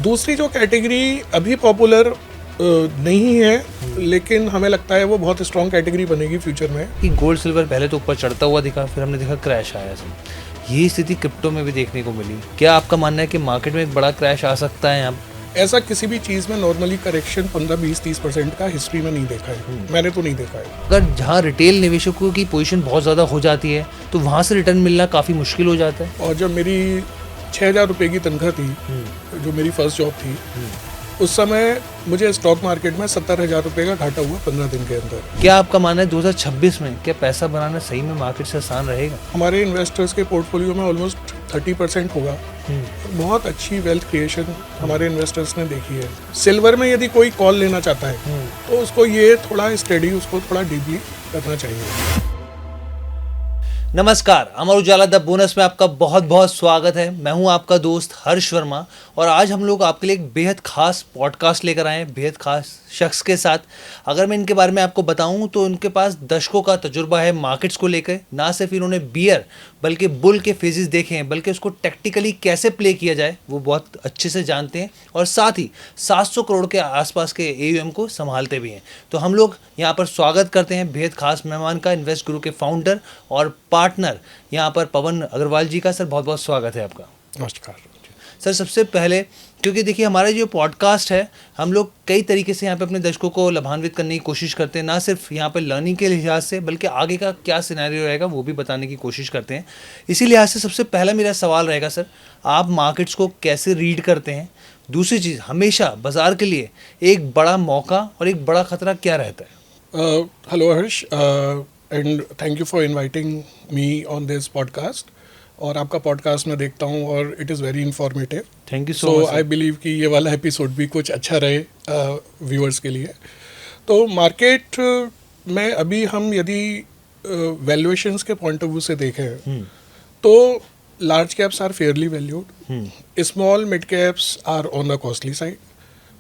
दूसरी जो कैटेगरी अभी पॉपुलर नहीं है, लेकिन हमें लगता है वो बहुत स्ट्रॉन्ग कैटेगरी बनेगी फ्यूचर में। कि गोल्ड सिल्वर पहले तो ऊपर चढ़ता हुआ दिखा, फिर हमने देखा क्रैश आया सब। यही स्थिति क्रिप्टो में भी देखने को मिली। क्या आपका मानना है कि मार्केट में एक बड़ा क्रैश आ सकता है यहाँ? ऐसा किसी भी चीज़ में नॉर्मली करेक्शन 15-20-30% का हिस्ट्री में नहीं देखा है, मैंने तो नहीं देखा है। अगर जहाँ रिटेल निवेशकों की पोजीशन बहुत ज़्यादा हो जाती है तो वहाँ से रिटर्न मिलना काफ़ी मुश्किल हो जाता है। और जब मेरी 6,000 रुपये की तनख्वाह थी, जो मेरी फर्स्ट जॉब थी, उस समय मुझे स्टॉक मार्केट में 70,000 रुपये का घाटा हुआ 15 दिन के अंदर। क्या आपका मानना है 2026 में क्या पैसा बनाना सही में मार्केट से आसान रहेगा? हमारे इन्वेस्टर्स के पोर्टफोलियो में ऑलमोस्ट 30% होगा। बहुत अच्छी वेल्थ क्रिएशन हमारे इन्वेस्टर्स ने देखी है। सिल्वर में यदि कोई कॉल लेना चाहता है तो उसको ये थोड़ा स्टडी, उसको थोड़ा डीपली करना चाहिए। नमस्कार, अमर उजाला द बोनस में आपका बहुत बहुत स्वागत है। मैं हूं आपका दोस्त हर्ष वर्मा और आज हम लोग आपके लिए एक बेहद खास पॉडकास्ट लेकर आए हैं, बेहद खास शख्स के साथ। अगर मैं इनके बारे में आपको बताऊं तो उनके पास दशकों का तजुर्बा है मार्केट्स को लेकर। ना सिर्फ इन्होंने बियर बल्कि बुल के फेजेस देखे हैं, बल्कि उसको टेक्टिकली कैसे प्ले किया जाए वो बहुत अच्छे से जानते हैं और साथ ही 700 करोड़ के आसपास के AUM को संभालते भी हैं। तो हम लोग यहाँ पर स्वागत करते हैं बेहद खास मेहमान का, इन्वेस्ट गुरु के फाउंडर और पार्टनर यहाँ पर पवन अग्रवाल जी का। सर बहुत बहुत स्वागत है आपका। नमस्कार सर, सबसे पहले क्योंकि देखिए हमारा जो पॉडकास्ट है, हम लोग कई तरीके से यहाँ पे अपने दर्शकों को लाभान्वित करने की कोशिश करते हैं। ना सिर्फ यहाँ पे लर्निंग के लिहाज से बल्कि आगे का क्या सिनेरियो रहेगा वो भी बताने की कोशिश करते हैं। इसी लिहाज से सबसे पहला मेरा सवाल रहेगा सर, आप मार्केट्स को कैसे रीड करते हैं? दूसरी चीज़, हमेशा बाजार के लिए एक बड़ा मौका और एक बड़ा खतरा क्या रहता है? Hello Harsh, and thank you for inviting me on this podcast. और आपका पॉडकास्ट मैं देखता हूँ और it is very informative. Thank you so so much. I believe कि ये वाला एपिसोड भी कुछ अच्छा रहे व्यूअर्स के लिए। तो मार्केट में अभी हम यदि वैल्यूएशंस के पॉइंट ऑफ व्यू से देखें तो large caps are fairly valued, small mid caps are on the costly side,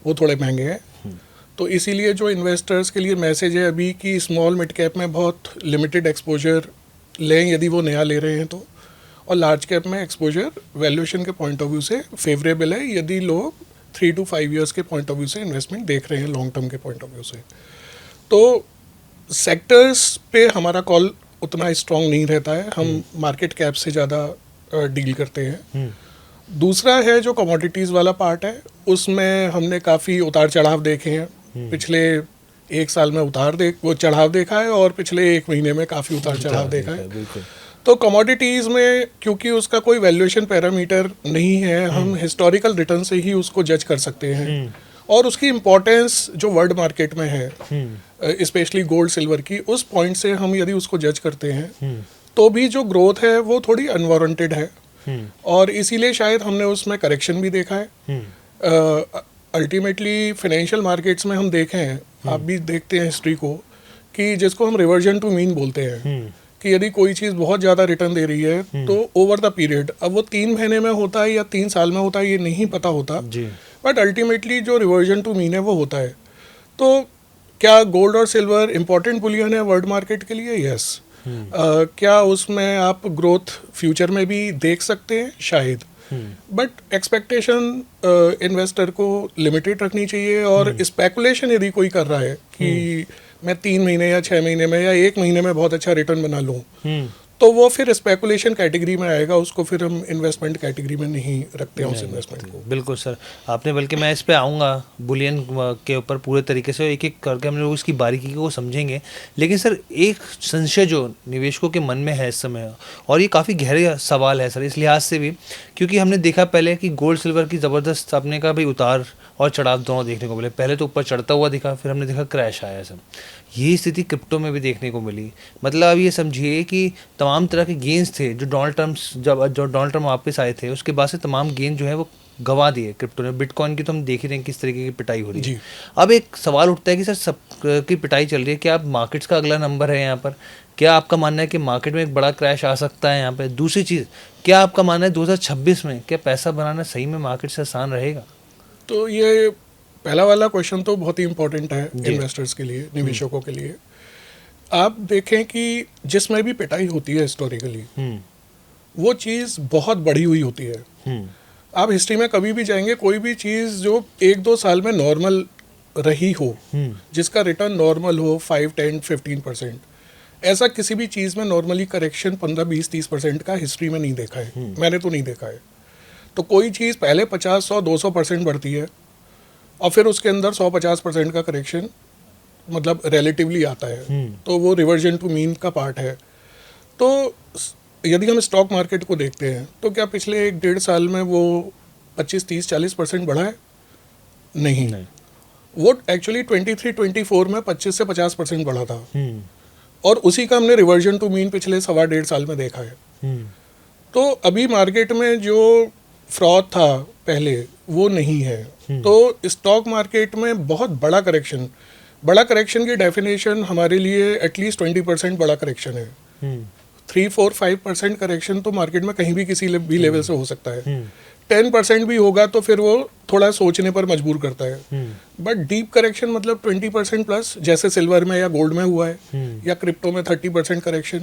वो थोड़े महंगे हैं। तो इसीलिए जो इन्वेस्टर्स के लिए मैसेज है अभी कि स्मॉल मिड कैप में बहुत लिमिटेड एक्सपोजर लें यदि वो नया ले रहे हैं तो, और लार्ज कैप में एक्सपोजर वैल्यूएशन के पॉइंट ऑफ व्यू से फेवरेबल है यदि लोग 3 to 5 years के पॉइंट ऑफ व्यू से इन्वेस्टमेंट देख रहे हैं, लॉन्ग टर्म के पॉइंट ऑफ व्यू से। तो सेक्टर्स पे हमारा कॉल उतना स्ट्रॉन्ग नहीं रहता है, हम मार्केट कैप से ज़्यादा डील करते हैं। दूसरा है जो कमोडिटीज़ वाला पार्ट है, उसमें हमने काफ़ी उतार चढ़ाव देखे हैं। पिछले एक साल में वो चढ़ाव देखा है और पिछले एक महीने में काफ़ी उतार चढ़ाव देखा है। तो कमोडिटीज़ में क्योंकि उसका कोई वैल्यूएशन पैरामीटर नहीं है, हम हिस्टोरिकल रिटर्न से ही उसको जज कर सकते हैं। और उसकी इम्पोर्टेंस जो वर्ल्ड मार्केट में है, स्पेशली गोल्ड सिल्वर की, उस पॉइंट से हम यदि उसको जज करते हैं तो भी जो ग्रोथ है वो थोड़ी अनवारंटेड है और इसीलिए शायद हमने उसमें करेक्शन भी देखा है। अल्टीमेटली फाइनेंशियल मार्केट्स में हम देखे हैं, आप भी देखते हैं हिस्ट्री को, कि जिसको हम रिवर्जन टू मीन बोलते हैं, कि यदि कोई चीज़ बहुत ज़्यादा रिटर्न दे रही है तो ओवर द पीरियड, अब वो 3 महीने में होता है या 3 साल में होता है ये नहीं पता होता, बट अल्टीमेटली जो रिवर्जन टू मीन है वो होता है। तो क्या गोल्ड और सिल्वर इम्पोर्टेंट बुलियन है वर्ल्ड मार्केट के लिए? यस। क्या उसमें आप ग्रोथ फ्यूचर में भी देख सकते हैं? शायद। बट एक्सपेक्टेशन इन्वेस्टर को लिमिटेड रखनी चाहिए और स्पेकुलेशन यदि कोई कर रहा है कि मैं 3 महीने या 6 महीने में या 1 महीने में बहुत अच्छा रिटर्न बना लूँ, तो वो फिर स्पेकुलेशन कैटेगरी में आएगा, उसको फिर हम इन्वेस्टमेंट कैटेगरी में नहीं रखते हैं उस इन्वेस्टमेंट को। बिल्कुल सर, आपने, बल्कि मैं इस पे आऊँगा बुलियन के ऊपर पूरे तरीके से, एक एक करके हम लोग इसकी बारीकी को समझेंगे। लेकिन सर एक संशय जो निवेशकों के मन में है इस समय, और ये काफ़ी गहरा सवाल है सर इस लिहाज से भी, क्योंकि हमने देखा पहले कि गोल्ड सिल्वर की ज़बरदस्त आपने कहा भाई उतार और चढ़ाव दोनों देखने को मिले। पहले तो ऊपर चढ़ता हुआ दिखा, फिर हमने देखा क्रैश आया सर। यही स्थिति क्रिप्टो में भी देखने को मिली। मतलब अब ये समझिए कि तमाम तरह के गेंस थे जो डोनाल्ड ट्रम्प वापस आए थे, उसके बाद से तमाम गेंस जो है वो गवा दिए क्रिप्टो ने। बिटकॉइन की तो हम देख ही रहे हैं किस तरीके की पिटाई हो रही है। अब एक सवाल उठता है कि सर सब की पिटाई चल रही है, क्या आप मार्केट्स का अगला नंबर है यहाँ पर? क्या आपका मानना है कि मार्केट में एक बड़ा क्रैश आ सकता है यहाँ पर? दूसरी चीज़, क्या आपका मानना है 2026 में क्या पैसा बनाना सही में मार्केट से आसान रहेगा? तो ये पहला वाला क्वेश्चन तो बहुत ही इम्पोर्टेंट है इन्वेस्टर्स के लिए, निवेशकों के लिए। आप देखें कि जिसमें भी पिटाई होती है हिस्टोरिकली, वो चीज़ बहुत बढ़ी हुई होती है। आप हिस्ट्री में कभी भी जाएंगे, कोई भी चीज़ जो 1-2 साल में नॉर्मल रही हो, जिसका रिटर्न नॉर्मल हो 5, 10, 15%, ऐसा किसी भी चीज़ में नॉर्मली करेक्शन 15, 20, 30% का हिस्ट्री में नहीं देखा है। मैंने तो नहीं देखा है। तो कोई चीज़ पहले 50, 100, 200% बढ़ती है और फिर उसके अंदर 100-50% का करेक्शन मतलब रिलेटिवली आता है, तो वो रिवर्जन टू मीन का पार्ट है। तो यदि हम स्टॉक मार्केट को देखते हैं तो क्या पिछले 1-1.5 साल में वो 25, 30, 40% बढ़ा है? नहीं। वो एक्चुअली 23-24 में 25 से 50% बढ़ा था और उसी का हमने रिवर्जन टू मीन पिछले 1.25 साल में देखा है। तो अभी मार्केट में जो फ्रॉड था पहले वो नहीं है। तो स्टॉक मार्केट में बहुत बड़ा करेक्शन की डेफिनेशन हमारे लिए एटलीस्ट 20% बड़ा करेक्शन है। 3, 4, 5% करेक्शन तो मार्केट में कहीं भी किसी भी लेवल से हो सकता है। 10% भी होगा तो फिर वो थोड़ा सोचने पर मजबूर करता है। बट डीप करेक्शन मतलब 20% प्लस, जैसे सिल्वर में या गोल्ड में हुआ है या क्रिप्टो में 30% करेक्शन,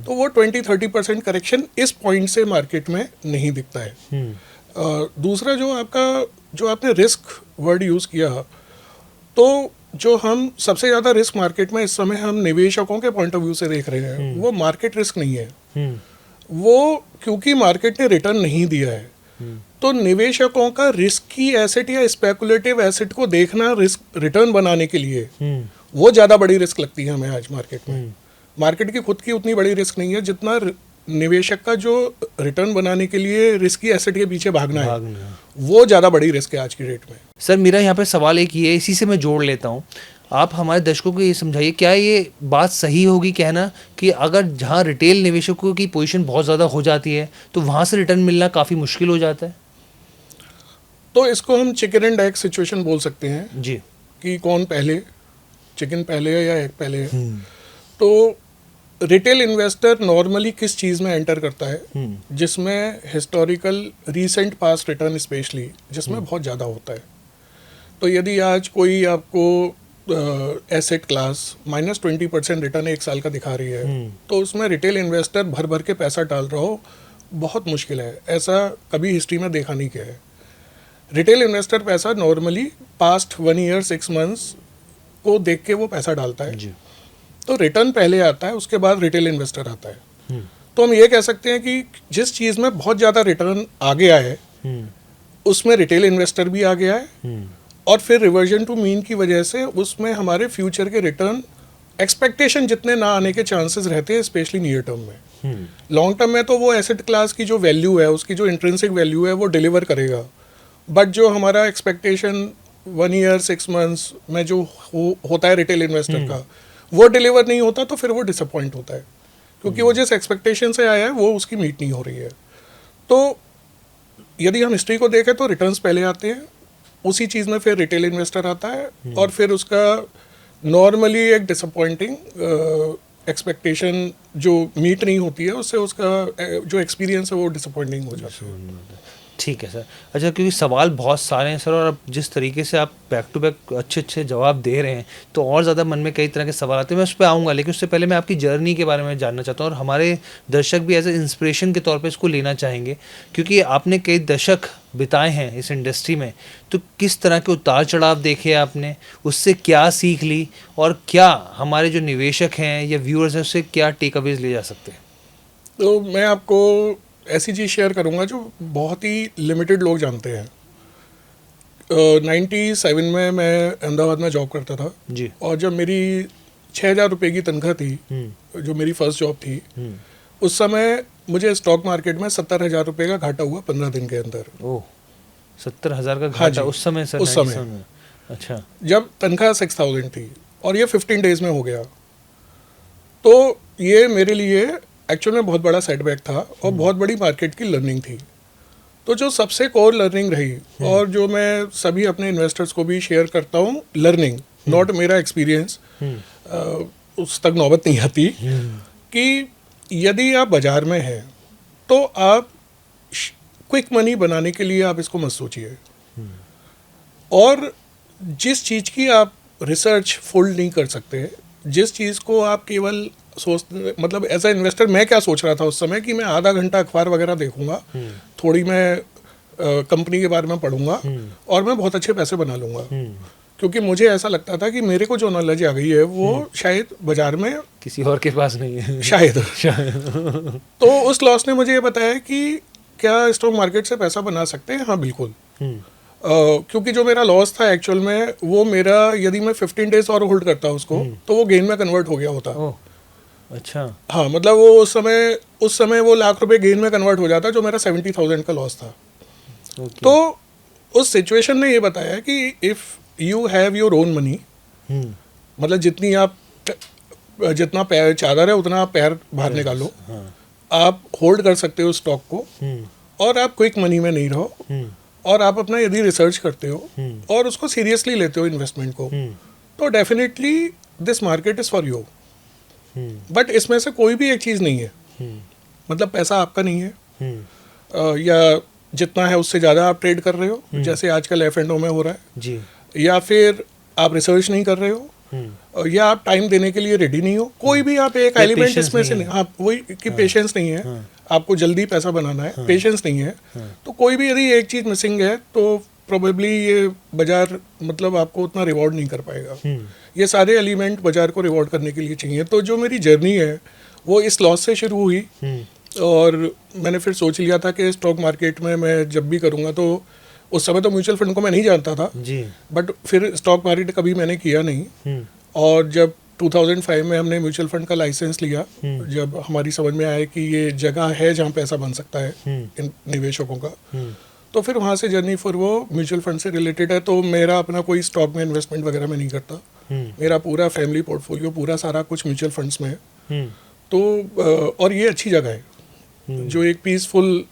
तो वो 20-30% करेक्शन इस पॉइंट से मार्केट में नहीं दिखता है। दूसरा जो आपने रिस्क वर्ड यूज़ किया, तो जो हम सबसे ज़्यादा रिस्क मार्केट में इस समय हम निवेशकों के पॉइंट ऑफ व्यू से देख रहे हैं, वो मार्केट रिस्क नहीं है। वो क्योंकि मार्केट ने रिटर्न नहीं दिया है, तो निवेशकों का रिस्की एसेट या स्पेकुलेटिव एसेट को देखना रिस्क रिटर्न बनाने के लिए वो ज़्यादा बड़ी रिस्क लगती है हमें आज मार्केट में। मार्केट की खुद की उतनी बड़ी रिस्क नहीं है जितना निवेशक का जो रिटर्न बनाने के लिए रिस्की एसेट के पीछे भागना है, वो ज़्यादा बड़ी रिस्क है आज की डेट में। सर मेरा यहाँ पे सवाल एक ये, इसी से मैं जोड़ लेता हूँ, आप हमारे दर्शकों को ये समझाइए, क्या ये बात सही होगी कहना कि अगर जहाँ रिटेल निवेशकों की पोजीशन बहुत ज़्यादा हो जाती है तो वहाँ से रिटर्न मिलना काफ़ी मुश्किल हो जाता है? तो इसको हम चिकन एंड एग सिचुएशन बोल सकते हैं जी, कि कौन पहले, चिकन पहले है या एग पहले है। तो रिटेल इन्वेस्टर नॉर्मली किस चीज़ में एंटर करता है जिसमें historical recent past return specially जिसमें बहुत ज़्यादा होता है। तो यदि आज कोई आपको एसेट क्लास -20% रिटर्न 1 साल का दिखा रही है, तो उसमें रिटेल इन्वेस्टर भर भर के पैसा डाल रहा हो, बहुत मुश्किल है। ऐसा कभी हिस्ट्री में देखा नहीं गया है। रिटेल इन्वेस्टर पैसा नॉर्मली पास्ट 1 ईयर 6 मंथ्स को देख के वो पैसा डालता है। तो रिटर्न पहले आता है, उसके बाद रिटेल इन्वेस्टर आता है। तो हम ये कह सकते हैं कि जिस चीज़ में बहुत ज़्यादा रिटर्न आ गया है उसमें रिटेल इन्वेस्टर भी आ गया है और फिर रिवर्जन टू मीन की वजह से उसमें हमारे फ्यूचर के रिटर्न एक्सपेक्टेशन जितने ना आने के चांसेस रहते हैं, स्पेशली नियर टर्म में। लॉन्ग टर्म में तो वो एसेट क्लास की जो वैल्यू है, उसकी जो इंट्रिंसिक वैल्यू है, वो डिलीवर करेगा। बट जो हमारा एक्सपेक्टेशन 1 ईयर 6 मंथ्स में जो होता है रिटेल इन्वेस्टर का, वो डिलीवर नहीं होता तो फिर वो डिसअपॉइंट होता है, क्योंकि वो जिस एक्सपेक्टेशन से आया है वो उसकी मीट नहीं हो रही है। तो यदि हम हिस्ट्री को देखें तो रिटर्न्स पहले आते हैं, उसी चीज़ में फिर रिटेल इन्वेस्टर आता है और फिर उसका नॉर्मली एक डिसअपॉइंटिंग एक्सपेक्टेशन जो मीट नहीं होती है, उससे उसका जो एक्सपीरियंस है वो डिसअपॉइंटिंग हो जाता है। ठीक है सर। अच्छा, क्योंकि सवाल बहुत सारे हैं सर और अब जिस तरीके से आप बैक टू बैक अच्छे अच्छे जवाब दे रहे हैं तो और ज़्यादा मन में कई तरह के सवाल आते हैं, मैं उस पर आऊँगा। लेकिन उससे पहले मैं आपकी जर्नी के बारे में जानना चाहता हूँ और हमारे दर्शक भी एज ए इंस्पिरेशन के तौर पे इसको लेना चाहेंगे, क्योंकि आपने कई दशक बिताए हैं इस इंडस्ट्री में। तो किस तरह के उतार चढ़ाव देखे आपने, उससे क्या सीख ली और क्या हमारे जो निवेशक हैं या व्यूअर्स हैं उससे क्या टेक अवेज ले जा सकते हैं? तो मैं आपको ऐसी चीज़ शेयर करूंगा जो बहुत ही लिमिटेड लोग जानते हैं। 97 में मैं अहमदाबाद में जॉब करता था जी, और जब मेरी 6,000 रुपये की तनख्वाह थी, जो मेरी फर्स्ट जॉब थी, उस समय मुझे स्टॉक मार्केट में 70,000 रुपये का घाटा हुआ 15 दिन के अंदर। ओह, 70,000 का हाँ घाटा जी, उस समय सर? उस समय। अच्छा, जब तनख्वाह 6,000 थी और ये 15 डेज में हो गया, तो ये मेरे लिए एक्चुअल में बहुत बड़ा सेटबैक था और बहुत बड़ी मार्केट की लर्निंग थी। तो जो सबसे कोर लर्निंग रही और जो मैं सभी अपने इन्वेस्टर्स को भी शेयर करता हूँ, लर्निंग नॉट मेरा एक्सपीरियंस, उस तक नौबत नहीं आती, कि यदि आप बाज़ार में हैं तो आप क्विक मनी बनाने के लिए आप इसको मत सोचिए। और जिस चीज़ की आप रिसर्च फुल नहीं कर सकते, जिस चीज़ को आप केवल मतलब एज ए इन्वेस्टर मैं क्या सोच रहा था उस समय कि मैं आधा घंटा अखबार वगैरह देखूंगा, थोड़ी मैं कंपनी के बारे में पढ़ूंगा और मैं बहुत अच्छे पैसे बना लूंगा, क्योंकि मुझे ऐसा लगता था कि मेरे को जो नॉलेज आ गई है वो शायद बाजार में किसी और के पास नहीं है शायद तो उस लॉस ने मुझे ये बताया कि क्या स्टॉक मार्केट से पैसा बना सकते हैं। हाँ बिल्कुल। क्योंकि जो मेरा लॉस था एक्चुअल में वो मेरा, यदि मैं 15 डेज और होल्ड करता उसको तो वो गेन में कन्वर्ट हो गया होता। अच्छा। हाँ मतलब वो उस समय वो ₹1,00,000 गेन में कन्वर्ट हो जाता जो मेरा 70,000 का लॉस था। तो उस सिचुएशन ने ये बताया कि if you have your own money, मतलब जितना पैर चादर है उतना आप पैर बाहर निकालो, आप होल्ड कर सकते हो स्टॉक को, और आप क्विक मनी में नहीं रहो, और आप अपना यदि रिसर्च करते हो और उसको सीरियसली लेते हो इन्वेस्टमेंट को, तो definitely this market is for you. But इसमें से कोई भी एक चीज़ नहीं है, मतलब पैसा आपका नहीं है, या जितना है उससे ज़्यादा आप ट्रेड कर रहे हो जैसे आजकल F&O में हो रहा है जी, या फिर आप रिसर्च नहीं कर रहे हो, या आप टाइम देने के लिए रेडी नहीं हो, कोई भी आप एक एलिमेंट इसमें से नहीं। हाँ वही कि पेशेंस नहीं है, आपको जल्दी पैसा बनाना है, पेशेंस नहीं है, तो कोई भी यदि एक चीज़ मिसिंग है तो प्रोबेबली ये बाजार मतलब आपको उतना रिवॉर्ड नहीं कर पाएगा। ये सारे एलिमेंट बाजार को रिवॉर्ड करने के लिए चाहिए। तो जो मेरी जर्नी है वो इस लॉस से शुरू हुई, और मैंने फिर सोच लिया था कि स्टॉक मार्केट में मैं जब भी करूँगा, तो उस समय तो म्यूचुअल फंड को मैं नहीं जानता था जी, बट फिर स्टॉक मार्केट कभी मैंने किया नहीं। और जब 2005 में हमने म्यूचुअल फंड का लाइसेंस लिया, जब हमारी समझ में आया कि ये जगह है जहाँ पैसा बन सकता है इन निवेशकों का, तो फिर वहाँ से जर्नी फिर वो म्यूचुअल फंड से रिलेटेड है। तो मेरा अपना कोई स्टॉक में इन्वेस्टमेंट वगैरह में नहीं करता, मेरा पूरा फैमिली पोर्टफोलियो पूरा सारा कुछ म्यूचुअल फंड्स में है। तो और ये अच्छी जगह है जो एक पीसफुल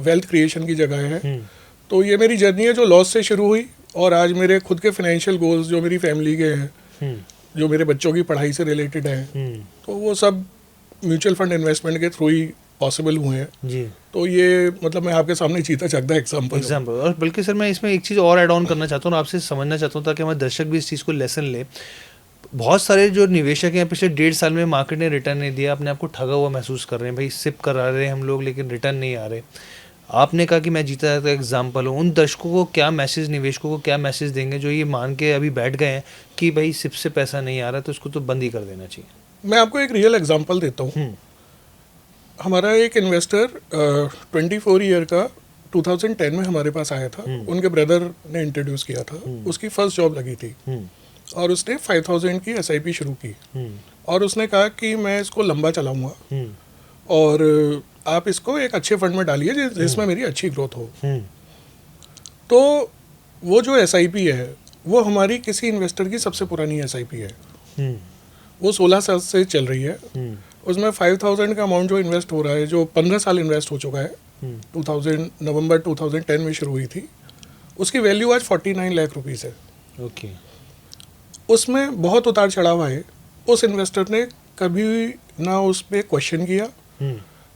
वेल्थ क्रिएशन की जगह है। तो ये मेरी जर्नी है जो लॉस से शुरू हुई, और आज मेरे खुद के फाइनेंशियल गोल्स जो मेरी फैमिली के हैं, जो मेरे बच्चों की पढ़ाई से रिलेटेड हैं, तो वो सब म्यूचुअल फंड इन्वेस्टमेंट के थ्रू ही पॉसिबल हुए हैं जी। तो ये मतलब मैं आपके सामने चीता चकदा एग्जाम्पल। और बल्कि सर मैं इसमें एक चीज़ और ऐड ऑन करना चाहता हूँ, आपसे समझना चाहता हूँ ताकि हमारे दर्शक भी इस चीज़ को लेसन ले। बहुत सारे जो निवेशक हैं पिछले 1.5 साल में मार्केट ने रिटर्न नहीं दिया, अपने आप को ठगा हुआ महसूस कर रहे हैं, भाई सिप करा रहे हैं हम लोग लेकिन रिटर्न नहीं आ रहे। आपने कहा कि मैं जीता जाता एग्जाम्पल हूँ, उन दर्शकों को क्या मैसेज, निवेशकों को क्या मैसेज देंगे जो ये मान के अभी बैठ गए हैं कि भाई सिप से पैसा नहीं आ रहा तो उसको तो बंद ही कर देना चाहिए? मैं आपको एक रियल एग्जांपल देता हूँ। हमारा एक इन्वेस्टर 24 ईयर का 2010 में हमारे पास आया था, उनके ब्रदर ने इंट्रोड्यूस किया था, उसकी फर्स्ट जॉब लगी थी और उसने 5000 की SIP शुरू की, और उसने कहा कि मैं इसको लंबा चलाऊंगा और आप इसको एक अच्छे फंड में डालिए जिसमें मेरी अच्छी ग्रोथ हो। तो वो जो SIP है वो हमारी किसी इन्वेस्टर की सबसे पुरानी SIP है, वो 16 साल से चल रही है। उसमें 5000 का अमाउंट जो इन्वेस्ट हो रहा है, जो 15 साल इन्वेस्ट हो चुका है, नवंबर 2010 में शुरू हुई थी, उसकी वैल्यू आज 49 लाख रुपीज़ है। ओके। उसमें बहुत उतार चढ़ाव आए, उस इन्वेस्टर ने कभी ना उस पर क्वेश्चन किया।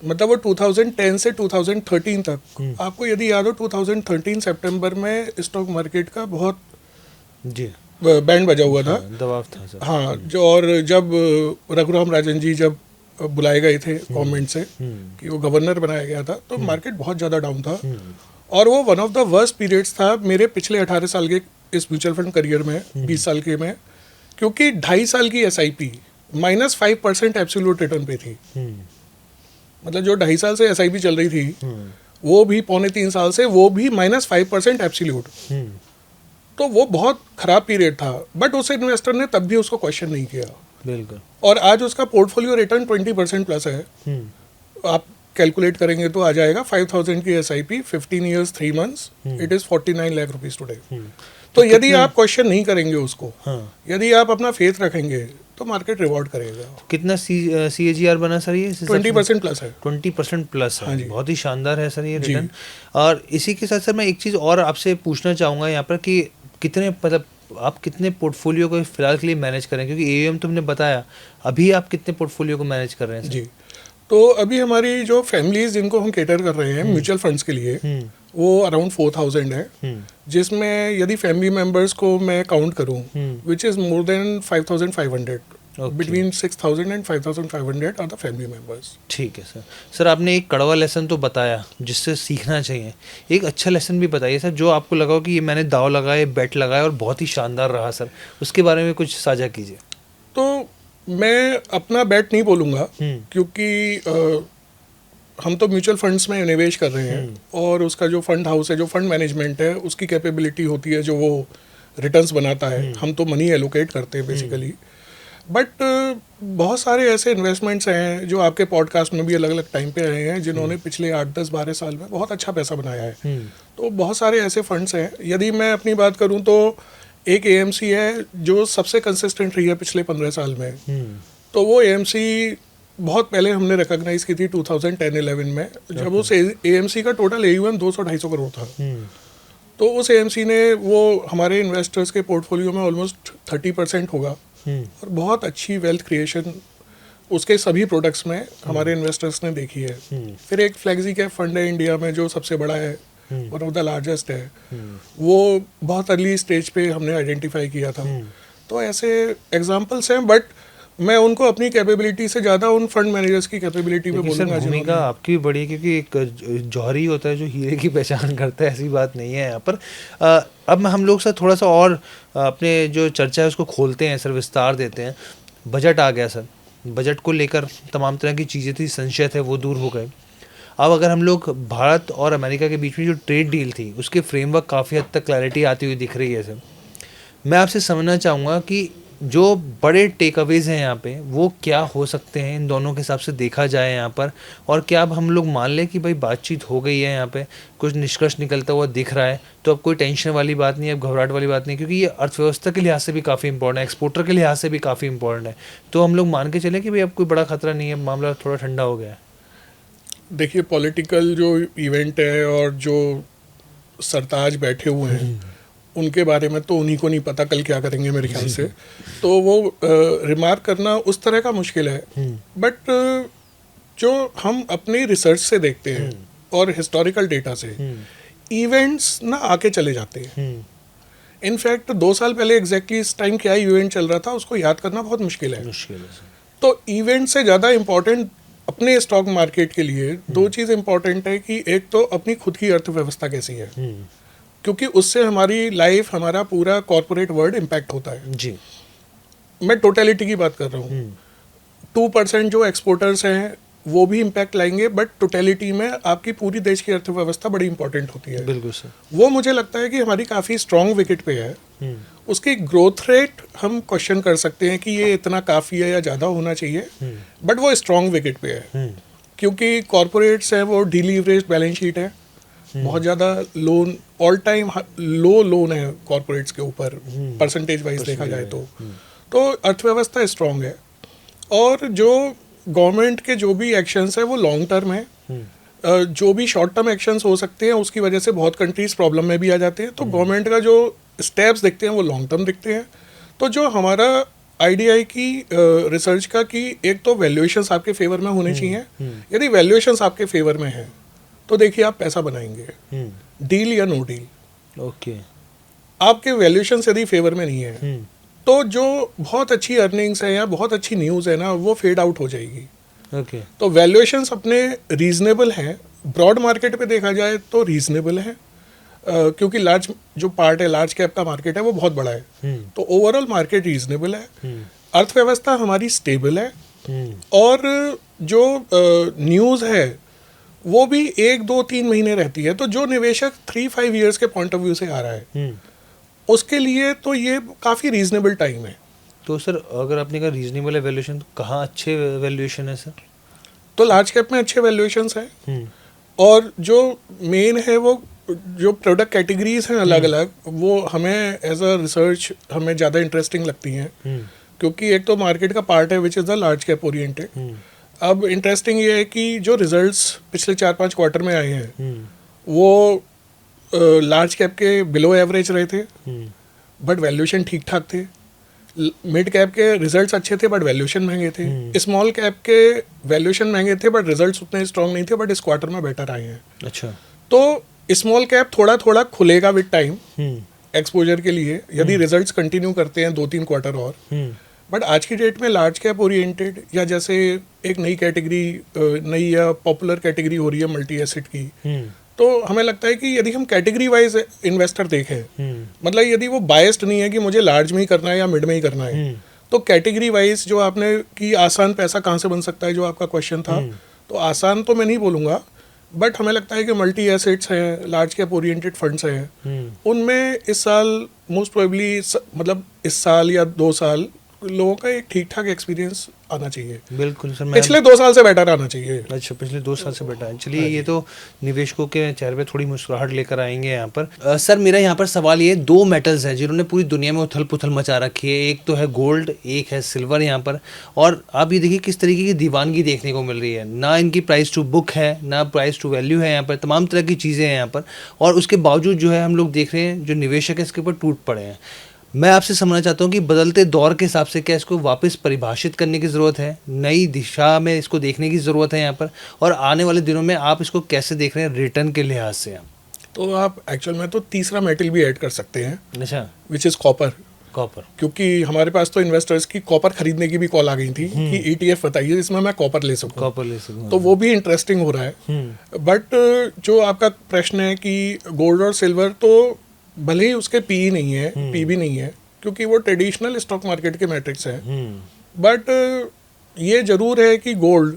मतलब वो 2010 से 2013 तक, आपको यदि याद हो 2013 सितंबर में स्टॉक मार्केट का बहुत जी बैंड बजा हुआ था, दबाव था सर। हाँ, जो और जब रघुराम राजन जी जब बुलाए गए थे गवर्नमेंट से कि वो गवर्नर बनाया गया था, तो मार्केट बहुत ज़्यादा डाउन था, और वो one of the worst periods था मेरे पिछले 18 साल के इस म्यूचुअल फंड करियर में, 20 साल के में, क्योंकि 2.5 साल की SIP -5% एब्सोल्यूट रिटर्न पे थी। मतलब जो 2.5 साल से SIP चल रही थी वो भी 2.25 साल से वो भी -5% एब्सोल्यूट, तो वो बहुत खराब पीरियड था। बट उस इन्वेस्टर ने तब भी उसको क्वेश्चन नहीं किया, बिल्कुल, और आज उसका पोर्टफोलियो रिटर्न 20% प्लस है। आप कैलकुलेट करेंगे तो आ जाएगा 5000 की SIP 15 years 3 months, it is 49 lakh rupees today. तो यदि आप क्वेश्चन नहीं करेंगे उसको, यदि आप अपना फेथ रखेंगे तो मार्केट रिवॉर्ड करेगा। कितना CAGR बना सर ये? 20% प्लस है। 20% प्लस है। हाँ, बहुत ही शानदार है सर ये रिटर्न। और इसी के साथ सर मैं एक चीज़ और आपसे पूछना चाहूँगा यहाँ पर कि कितने, मतलब आप कितने पोर्टफोलियो को फिलहाल के लिए मैनेज करें, क्योंकि AUM तुमने बताया, अभी आप कितने पोर्टफोलियो को मैनेज कर रहे हैं? जी, तो अभी हमारी जो फैमिलीज जिनको हम केटर कर रहे हैं म्यूचुअल फंड्स के लिए, वो अराउंड 4000 है, जिसमें यदि फैमिली मेंबर्स को मैं काउंट करूं which is more than 5500, between 6,000 and 5,500 are the family members. ठीक है सर। सर आपने एक कड़वा लेसन तो बताया जिससे सीखना चाहिए, एक अच्छा लेसन भी बताइए सर जो आपको लगा हो कि ये मैंने दाव लगाए, बेट लगाया और बहुत ही शानदार रहा सर, उसके बारे में कुछ साझा कीजिए। तो मैं अपना बेट नहीं बोलूँगा क्योंकि हम तो म्यूचुअल फंड्स में निवेश कर रहे हैं और उसका जो फंड हाउस है, जो फंड मैनेजमेंट है, उसकी कैपेबिलिटी होती है जो वो रिटर्न्स बनाता है। हम तो मनी एलोकेट करते हैं बेसिकली। बट बहुत सारे ऐसे इन्वेस्टमेंट्स हैं जो आपके पॉडकास्ट में भी अलग अलग टाइम पे आए हैं जिन्होंने पिछले 8-10-12 साल में बहुत अच्छा पैसा बनाया है। तो बहुत सारे ऐसे फंड्स हैं। यदि मैं अपनी बात करूं तो एक AMC है जो सबसे कंसिस्टेंट रही है पिछले 15 साल में। तो वो AMC बहुत पहले हमने रिकॉग्नाइज की थी 2010-11 में, जब उस AMC का टोटल AUM 200-250 करोड़ था। तो उस AMC ने वो हमारे इन्वेस्टर्स के पोर्टफोलियो में ऑलमोस्ट 30% होगा और बहुत अच्छी वेल्थ क्रिएशन उसके सभी प्रोडक्ट्स में हमारे इन्वेस्टर्स ने देखी है। फिर एक फ्लेक्सी कैप फंड है इंडिया में जो सबसे बड़ा है, वन ऑफ द लार्जेस्ट है। वो बहुत अर्ली स्टेज पे हमने आइडेंटिफाई किया था। तो ऐसे एग्जांपल्स हैं, बट मैं उनको अपनी कैपेबिलिटी से ज़्यादा उन फंड मैनेजर्स की कैपेबिलिटी पे बोलूँगा। भूमिका आपकी भी बड़ी है क्योंकि एक जौहरी होता है जो हीरे की पहचान करता है, ऐसी बात नहीं है यहाँ पर। अब हम लोग सर थोड़ा सा और अपने जो चर्चा है उसको खोलते हैं सर, विस्तार देते हैं। बजट आ गया सर, बजट को लेकर तमाम तरह की चीज़ें थी, संशय थे, वो दूर हो गए। अब अगर हम लोग भारत और अमेरिका के बीच में जो ट्रेड डील थी उसके फ्रेमवर्क काफ़ी हद तक क्लैरिटी आती हुई दिख रही है सर। मैं आपसे समझना चाहूँगा कि जो बड़े टेक अवेज हैं यहाँ पे वो क्या हो सकते हैं इन दोनों के हिसाब से देखा जाए यहाँ पर, और क्या अब हम लोग मान लें कि भाई बातचीत हो गई है, यहाँ पे कुछ निष्कर्ष निकलता हुआ दिख रहा है, तो अब कोई टेंशन वाली बात नहीं है, अब घबराहट वाली बात नहीं, क्योंकि ये अर्थव्यवस्था के लिहाज से भी काफ़ी इंपॉर्टेंट है, एक्सपोर्टर के लिहाज से भी काफ़ी इंपॉर्टेंट है। तो हम लोग मान के चलें कि भाई अब कोई बड़ा खतरा नहीं है, मामला थोड़ा ठंडा हो गया है। देखिए, पॉलिटिकल जो इवेंट है और जो सरताज बैठे हुए हैं उनके बारे में तो उन्हीं को नहीं पता कल क्या करेंगे मेरे ख्याल से। तो वो रिमार्क करना उस तरह का मुश्किल है। बट जो हम अपने रिसर्च से देखते हैं और हिस्टोरिकल डेटा से, इवेंट्स ना आके चले जाते हैं। इनफैक्ट 2 साल पहले एग्जैक्टली इस टाइम क्या इवेंट चल रहा था उसको याद करना बहुत मुश्किल है। तो इवेंट से ज़्यादा इम्पोर्टेंट अपने स्टॉक मार्केट के लिए 2 चीज़ इम्पोर्टेंट है कि एक तो अपनी खुद की अर्थव्यवस्था कैसी है, क्योंकि उससे हमारी लाइफ, हमारा पूरा कॉर्पोरेट वर्ल्ड इम्पैक्ट होता है जी। मैं टोटलिटी की बात कर रहा हूँ। 2% जो एक्सपोर्टर्स हैं वो भी इम्पैक्ट लाएंगे, बट टोटलिटी में आपकी पूरी देश की अर्थव्यवस्था बड़ी इंपॉर्टेंट होती है। बिल्कुल सर। वो मुझे लगता है कि हमारी काफ़ी स्ट्रॉन्ग विकेट पे है। उसकी ग्रोथ रेट हम क्वेश्चन कर सकते हैं कि ये इतना काफ़ी है या ज़्यादा होना चाहिए, बट वो स्ट्रॉन्ग विकेट पे है क्योंकि कॉर्पोरेट्स हैं वो डीलीवरेज बैलेंस शीट है, बहुत ज़्यादा लोन, ऑल टाइम लो लोन है कॉर्पोरेट्स के ऊपर परसेंटेज वाइज देखा जाए तो अर्थव्यवस्था स्ट्रांग है। और जो गवर्नमेंट के जो भी एक्शंस है वो लॉन्ग टर्म है। जो भी शॉर्ट टर्म एक्शंस हो सकते हैं उसकी वजह से बहुत कंट्रीज प्रॉब्लम में भी आ जाते हैं। तो गवर्नमेंट का जो स्टेप्स दिखते हैं वो लॉन्ग टर्म दिखते हैं। तो जो हमारा IDI की रिसर्च का कि एक तो वैल्यूएशंस आपके फेवर में होने चाहिए। यदि वैल्यूएशंस आपके फेवर में है तो देखिए आप पैसा बनाएंगे, डील या नो डील। ओके। आपके वैल्यूएशन यदि फेवर में नहीं है तो जो बहुत अच्छी अर्निंग्स है या बहुत अच्छी न्यूज़ है ना वो फेड आउट हो जाएगी। ओके। तो वैल्यूएशंस अपने रीजनेबल हैं, ब्रॉड मार्केट पे देखा जाए तो रीजनेबल है क्योंकि लार्ज जो पार्ट है, लार्ज कैप का मार्केट है वो बहुत बड़ा है। तो ओवरऑल मार्केट रीजनेबल है, अर्थव्यवस्था हमारी स्टेबल है और जो न्यूज़ है वो भी 1-2-3 महीने रहती है। तो जो निवेशक 3-5 ईयर्स के पॉइंट ऑफ व्यू से आ रहा है उसके लिए तो ये काफ़ी रीजनेबल टाइम है। तो सर अगर आपने कहा रीजनेबल है वैल्यूएशन, तो कहाँ अच्छे वैल्यूएशन है सर? तो लार्ज कैप में अच्छे वैल्यूएशंस हैं और जो मेन है वो जो प्रोडक्ट कैटेगरीज हैं अलग अलग, वो हमें एज अ रिसर्च हमें ज़्यादा इंटरेस्टिंग लगती हैं क्योंकि एक तो मार्केट का पार्ट है which is the large cap oriented. अब इंटरेस्टिंग ये है कि जो रिजल्ट्स पिछले 4-5 क्वार्टर में आए हैं वो लार्ज कैप के बिलो एवरेज रहे थे बट वैल्यूएशन ठीक ठाक थे। मिड कैप के रिजल्ट्स अच्छे थे बट वैल्यूएशन महंगे थे। स्मॉल कैप के वैल्यूएशन महंगे थे बट रिजल्ट्स उतने स्ट्रांग नहीं थे, बट इस क्वार्टर में बेटर आए हैं। अच्छा। तो स्मॉल कैप थोड़ा थोड़ा खुलेगा विद टाइम एक्सपोजर के लिए, यदि रिजल्ट्स कंटिन्यू करते हैं 2-3 क्वार्टर और। बट आज की डेट में लार्ज कैप ओरिएंटेड या जैसे एक नई कैटेगरी, नई या पॉपुलर कैटेगरी हो रही है मल्टी एसेट की, तो हमें लगता है कि यदि हम कैटेगरी वाइज इन्वेस्टर देखें, मतलब यदि वो बायस्ड नहीं है कि मुझे लार्ज में ही करना है या मिड में ही करना है, तो कैटेगरी वाइज जो आपने कि आसान पैसा कहाँ से बन सकता है, जो आपका क्वेश्चन था, तो आसान तो मैं नहीं बोलूँगा, बट हमें लगता है कि मल्टी एसेट्स हैं, लार्ज कैप ओरिएंटेड फंड्स हैं, उनमें इस साल मोस्ट प्रोबेबली, मतलब इस साल या 2 साल लोगों का एक ठीक ठाक एक्सपीरियंस आना चाहिए। बिल्कुल सर, पिछले 2 साल से बेटर आना चाहिए। अच्छा, पिछले 2 साल से बेटर है। चलिए, ये तो निवेशकों के चेहरे पे थोड़ी मुस्कुराहट लेकर आएंगे यहाँ पर। सर, मेरा यहाँ पर सवाल ये, 2 मेटल्स हैं जिन्होंने पूरी दुनिया में उथल पुथल मचा रखी है, एक तो है गोल्ड, एक है सिल्वर यहाँ पर, और आप ये देखिए किस तरीके की दीवानगी देखने को मिल रही है, ना इनकी प्राइस टू बुक है, ना प्राइस टू वैल्यू है यहाँ पर, तमाम तरह की चीज़ें हैं यहाँ पर, और उसके बावजूद जो है हम लोग देख रहे हैं जो निवेशक है इसके ऊपर टूट पड़े हैं। मैं आपसे समझना चाहता हूँ कि बदलते दौर के हिसाब से क्या इसको वापस परिभाषित करने की ज़रूरत है, नई दिशा में इसको देखने की ज़रूरत है यहाँ पर, और आने वाले दिनों में आप इसको कैसे देख रहे हैं रिटर्न के लिहाज से? तो आप एक्चुअल में तो तीसरा मेटल भी ऐड कर सकते हैं, अच्छा, विच इज़ कॉपर। कॉपर, क्योंकि हमारे पास तो इन्वेस्टर्स की कॉपर खरीदने की भी कॉल आ गई थी कि ETF बताइए जिसमें मैं कॉपर ले सकूं। कॉपर ले सकूं, तो वो भी इंटरेस्टिंग हो रहा है। बट जो आपका प्रश्न है कि गोल्ड और सिल्वर, तो भले ही उसके पी नहीं है, पी भी नहीं है, क्योंकि वो ट्रेडिशनल स्टॉक मार्केट के मैट्रिक्स है, बट ये जरूर है कि गोल्ड,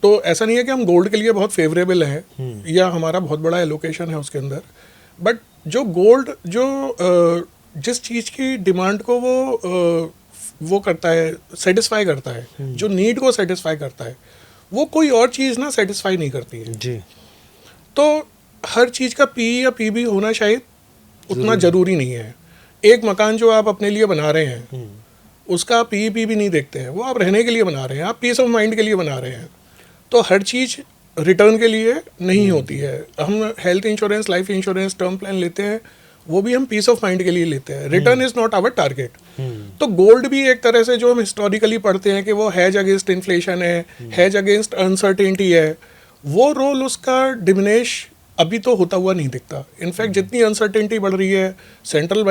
तो ऐसा नहीं है कि हम गोल्ड के लिए बहुत फेवरेबल हैं या हमारा बहुत बड़ा एलोकेशन है उसके अंदर, बट जो गोल्ड जो जिस चीज़ की डिमांड को वो करता है, सेटिस्फाई करता है, जो नीड को सेटिस्फाई करता है, वो कोई और चीज़ ना सेटिस्फाई नहीं करती है जी। तो हर चीज़ का पी या पी भी होना शायद उतना ज़रूरी नहीं है। एक मकान जो आप अपने लिए बना रहे हैं, उसका पी भी नहीं देखते हैं, वो आप रहने के लिए बना रहे हैं, आप पीस ऑफ माइंड के लिए बना रहे हैं। तो हर चीज़ रिटर्न के लिए नहीं होती है। हम health insurance, life insurance, term plan लेते हैं, वो भी हम पीस ऑफ माइंड के लिए लेते हैं। Return is not our target. तो गोल्ड भी एक तरह से जो हम हिस्टोरिकली पढ़ते हैं कि वो हैज अगेंस्ट इन्फ्लेशन है, हैज अगेंस्ट अनसर्टेनिटी है, वो रोल उसका डिमिनिश अभी तो होता हुआ नहीं दिखता। इनफैक्ट जितनी अनसर्टेनिटी बढ़ रही है, सेंट्रल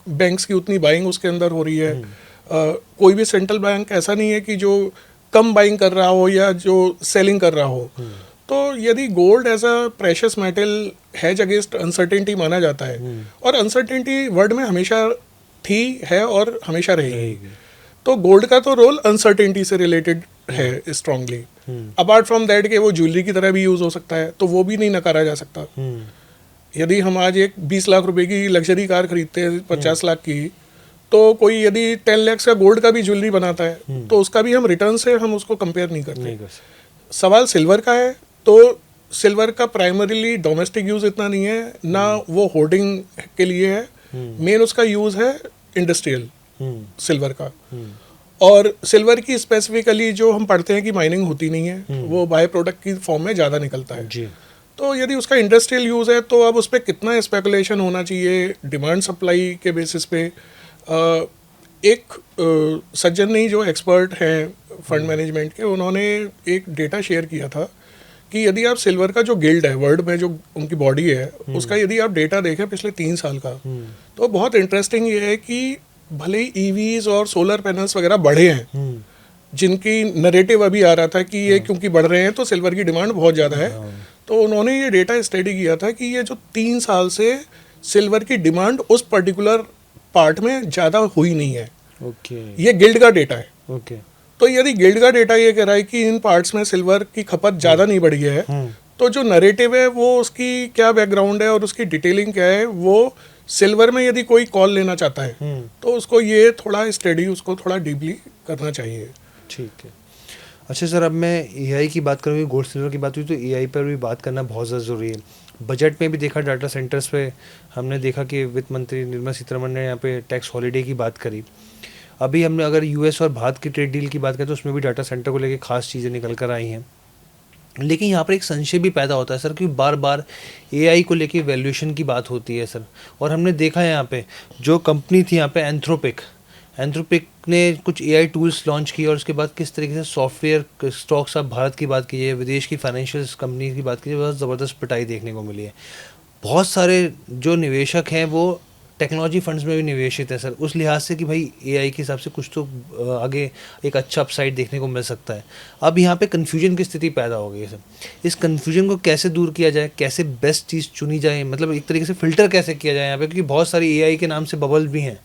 बैंक्स की उतनी बाइंग उसके अंदर हो रही है। कोई भी सेंट्रल बैंक ऐसा नहीं है कि जो कम बाइंग कर रहा हो या जो सेलिंग कर रहा हो। तो यदि gold as a precious metal hedge against uncertainty माना जाता है, और अनसर्टेनिटी वर्ल्ड में हमेशा थी, है और हमेशा रहेगी, तो गोल्ड का तो रोल अनसर्टेनिटी से रिलेटेड है स्ट्रांगली। अपार्ट फ्रॉम दैट कि वो ज्वेलरी की तरह भी यूज हो सकता है, तो वो भी नहीं नकारा जा सकता। यदि हम आज एक 20 लाख रुपए की लग्जरी कार खरीदते हैं 50 लाख की, तो कोई यदि 10 लाख का गोल्ड का भी ज्वेलरी बनाता है, तो उसका भी हम रिटर्न से हम उसको कंपेयर नहीं करते। सवाल सिल्वर का है, तो सिल्वर का प्राइमरीली डोमेस्टिक यूज इतना नहीं है, ना वो होर्डिंग के लिए है, मेन उसका यूज है इंडस्ट्रियल सिल्वर का। और सिल्वर की स्पेसिफिकली जो हम पढ़ते हैं कि माइनिंग होती नहीं है, वो बाय प्रोडक्ट की फॉर्म में ज़्यादा निकलता है जी। तो यदि उसका इंडस्ट्रियल यूज़ है, तो अब उस पर कितना स्पेकुलेशन होना चाहिए डिमांड सप्लाई के बेसिस पे। एक सज्जन नहीं जो एक्सपर्ट हैं फंड मैनेजमेंट के, उन्होंने एक डेटा शेयर किया था कि यदि आप सिल्वर का जो गिल्ड है वर्ल्ड में, जो उनकी बॉडी है, उसका यदि आप डेटा देखें पिछले 3 साल का, तो बहुत इंटरेस्टिंग ये है कि भले ही ईवीज और सोलर पैनल्स वगैरह बढ़े हैं, जिनकी नरेटिव अभी आ रहा था कि ये क्योंकि बढ़ रहे हैं तो सिल्वर की डिमांड बहुत ज़्यादा है, तो उन्होंने ये डेटा स्टडी किया था कि ये जो 3 साल से सिल्वर की डिमांड उस पर्टिकुलर पार्ट में ज़्यादा हुई नहीं है। ये गिल्ड का डेटा है। तो यदि गिल्ड का डेटा ये कह रहा है कि इन पार्ट्स में सिल्वर की खपत ज़्यादा नहीं बढ़ी है, तो जो नरेटिव है वो उसकी क्या बैकग्राउंड है और उसकी डिटेलिंग क्या है, वो सिल्वर में यदि कोई कॉल लेना चाहता है तो उसको ये थोड़ा स्टडी, उसको थोड़ा डीपली करना चाहिए। ठीक है। अच्छा सर, अब मैं एआई की बात करूँगी, गोल्ड सिल्वर की बात हुई, तो एआई पर भी बात करना बहुत ज़्यादा ज़रूरी है। बजट में भी देखा डाटा सेंटर्स पे हमने देखा कि वित्त मंत्री निर्मला सीतारमण ने यहाँ पे टैक्स हॉलीडे की बात करी। अभी हमने अगर यूएस और भारत की ट्रेड डील की बात करें तो उसमें भी डाटा सेंटर को लेकर खास चीज़ें निकल कर आई हैं। लेकिन यहाँ पर एक संशय भी पैदा होता है सर, कि बार बार एआई को लेके वैल्यूएशन की बात होती है सर, और हमने देखा है यहाँ पे जो कंपनी थी यहाँ पे एंथ्रोपिक ने कुछ एआई टूल्स लॉन्च किए, और उसके बाद किस तरीके से सॉफ्टवेयर स्टॉक्स, आप भारत की बात कीजिए, विदेश की फाइनेंशियल कंपनी की बात कीजिए, बहुत ज़बरदस्त पिटाई देखने को मिली है। बहुत सारे जो निवेशक हैं वो टेक्नोलॉजी फंड्स में भी निवेशित है सर, उस लिहाज से कि भाई एआई के हिसाब से कुछ तो आगे एक अच्छा अपसाइड देखने को मिल सकता है। अब यहाँ पे कन्फ्यूजन की स्थिति पैदा हो गई है सर। इस कन्फ्यूजन को कैसे दूर किया जाए, कैसे बेस्ट चीज़ चुनी जाए, मतलब एक तरीके से फ़िल्टर कैसे किया जाए यहाँ पे, क्योंकि बहुत सारी एआई के नाम से बबल भी हैं।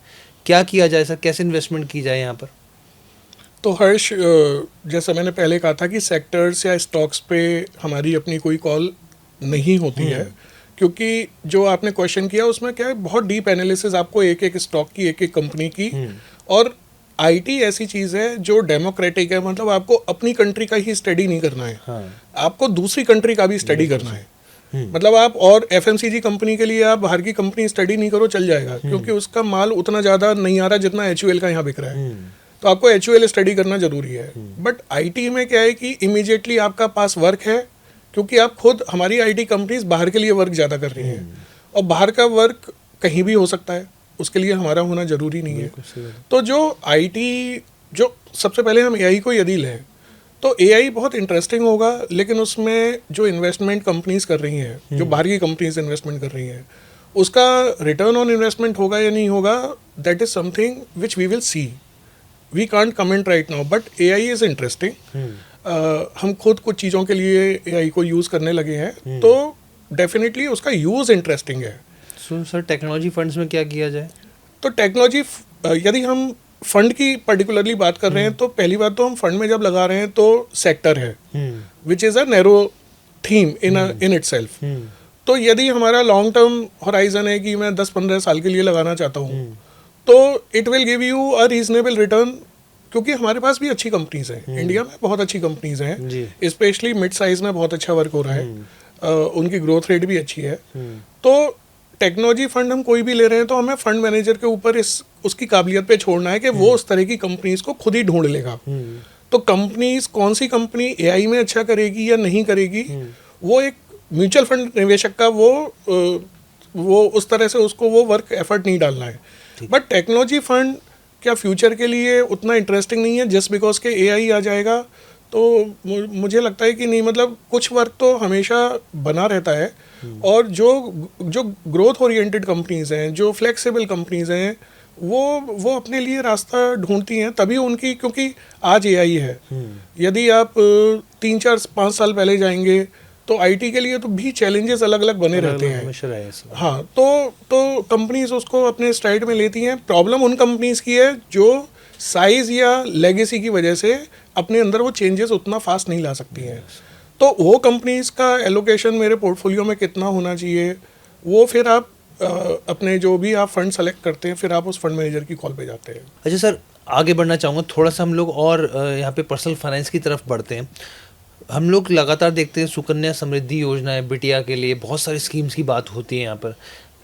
क्या किया जाए सर, कैसे इन्वेस्टमेंट की जाए यहाँ पर? तो हर्ष, जैसा मैंने पहले कहा था कि सेक्टर्स या स्टॉक्स पे हमारी अपनी कोई कॉल नहीं होती है, क्योंकि जो आपने क्वेश्चन किया उसमें क्या है, बहुत डीप एनालिसिस आपको एक एक स्टॉक की, एक एक कंपनी की, और आईटी ऐसी चीज़ है जो डेमोक्रेटिक है, मतलब आपको अपनी कंट्री का ही स्टडी नहीं करना है, आपको दूसरी कंट्री का भी स्टडी करना है। मतलब आप और एफएमसीजी कंपनी के लिए आप बाहर की कंपनी स्टडी नहीं करो, चल जाएगा, क्योंकि उसका माल उतना ज़्यादा नहीं आ रहा जितना एचयूएल का यहाँ बिक रहा है, तो आपको एचयूएल स्टडी करना जरूरी है। बट आईटी में क्या है कि इमीडिएटली आपका पास वर्क है, क्योंकि आप खुद, हमारी आईटी कंपनीज बाहर के लिए वर्क ज़्यादा कर रही हैं, और बाहर का वर्क कहीं भी हो सकता है, उसके लिए हमारा होना जरूरी नहीं है। तो जो आईटी, जो सबसे पहले हम एआई को यदि लें तो एआई बहुत इंटरेस्टिंग होगा, लेकिन उसमें जो इन्वेस्टमेंट कंपनीज कर रही हैं, जो बाहर की कंपनीज इन्वेस्टमेंट कर रही हैं, उसका रिटर्न ऑन इन्वेस्टमेंट होगा या नहीं होगा, that is something which we will see. We can't comment right now, but AI is interesting. हम खुद कुछ चीज़ों के लिए एआई को यूज़ करने लगे हैं, तो डेफिनेटली उसका यूज़ इंटरेस्टिंग है। सो सर, टेक्नोलॉजी फंड्स में क्या किया जाए? तो टेक्नोलॉजी, यदि हम फंड की पर्टिकुलरली बात कर रहे हैं, तो पहली बात तो हम फंड में जब लगा रहे हैं तो सेक्टर है which is a narrow theme in itself. तो यदि हमारा लॉन्ग टर्म होराइजन है कि मैं 10-15 साल के लिए लगाना चाहता हूँ, तो it will give you a reasonable return, क्योंकि हमारे पास भी अच्छी कंपनीज हैं, इंडिया में बहुत अच्छी कंपनीज हैं, स्पेशली मिड साइज में बहुत अच्छा वर्क हो रहा है, उनकी ग्रोथ रेट भी अच्छी है। तो टेक्नोलॉजी फंड हम कोई भी ले रहे हैं तो हमें फंड मैनेजर के ऊपर उसकी काबिलियत पे छोड़ना है कि वो उस तरह की कंपनीज को खुद ही ढूंढ लेगा। तो कंपनीज, कौन सी कंपनी एआई में अच्छा करेगी या नहीं करेगी, वो एक म्यूचुअल फंड निवेशक का वो उस तरह से उसको वो वर्क एफर्ट नहीं डालना है। बट टेक्नोलॉजी फंड क्या फ्यूचर के लिए उतना इंटरेस्टिंग नहीं है जस्ट बिकॉज के एआई आ जाएगा, तो मुझे लगता है कि नहीं, मतलब कुछ वर्क तो हमेशा बना रहता है, और जो ग्रोथ ओरिएंटेड कंपनीज हैं, जो फ्लेक्सिबल कंपनीज हैं, वो अपने लिए रास्ता ढूंढती हैं, तभी उनकी, क्योंकि आज एआई है। यदि आप 3-4-5 साल पहले जाएंगे तो आईटी के लिए तो भी चैलेंजेस अलग अलग बने रहते हैं। हाँ, तो कंपनीज उसको अपने स्ट्राइड में लेती हैं। प्रॉब्लम उन कंपनीज की है जो साइज या लेगेसी की वजह से अपने अंदर वो चेंजेस उतना फास्ट नहीं ला सकती हैं। तो वो कंपनीज का एलोकेशन मेरे पोर्टफोलियो में कितना होना चाहिए, वो फिर आप अपने जो भी आप फंड सेलेक्ट करते हैं, फिर आप उस फंड मैनेजर की कॉल पे जाते हैं। अच्छा सर, आगे बढ़ना चाहूँगा थोड़ा सा, हम लोग और यहाँ पे पर्सनल फाइनेंस की तरफ बढ़ते हैं। हम लोग लगातार देखते हैं सुकन्या समृद्धि योजना है, बिटिया के लिए बहुत सारी स्कीम्स की बात होती है यहाँ पर।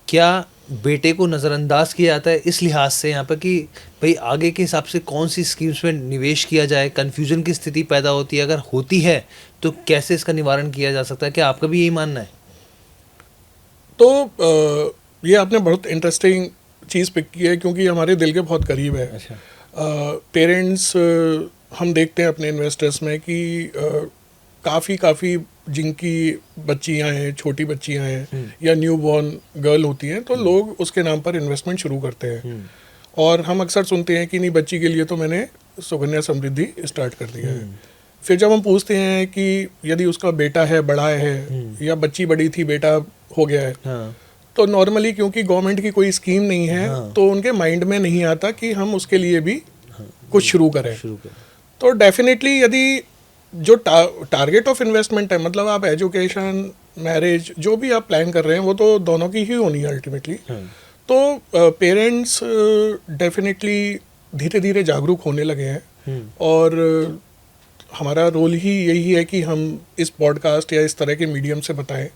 क्या बेटे को नज़रअंदाज किया जाता है इस लिहाज से यहाँ पर कि भाई आगे के हिसाब से कौन सी स्कीम्स में निवेश किया जाए? कन्फ्यूजन की स्थिति पैदा होती है, अगर होती है तो कैसे इसका निवारण किया जा सकता है? क्या आपका भी यही मानना है? तो ये आपने बहुत इंटरेस्टिंग चीज़ पिक की है, क्योंकि हमारे दिल के बहुत करीब है। अच्छा। पेरेंट्स, हम देखते हैं अपने इन्वेस्टर्स में कि काफ़ी जिनकी बच्चियां हैं, छोटी बच्चियां हैं या न्यू बॉर्न गर्ल होती हैं, तो लोग उसके नाम पर इन्वेस्टमेंट शुरू करते हैं। और हम अक्सर सुनते हैं कि नहीं, बच्ची के लिए तो मैंने सुकन्या समृद्धि स्टार्ट कर दिया है। फिर जब हम पूछते हैं कि यदि उसका बेटा है, बड़ा है, या बच्ची बड़ी थी, बेटा हो गया है, तो नॉर्मली क्योंकि गवर्नमेंट की कोई स्कीम नहीं है, तो उनके माइंड में नहीं आता कि हम उसके लिए भी कुछ शुरू करें। तो डेफिनेटली यदि जो टारगेट ऑफ इन्वेस्टमेंट है, मतलब आप एजुकेशन, मैरिज, जो भी आप प्लान कर रहे हैं, वो तो दोनों की ही होनी है अल्टीमेटली। तो पेरेंट्स डेफिनेटली धीरे धीरे जागरूक होने लगे हैं, और हमारा रोल ही यही है कि हम इस पॉडकास्ट या इस तरह के मीडियम से बताएं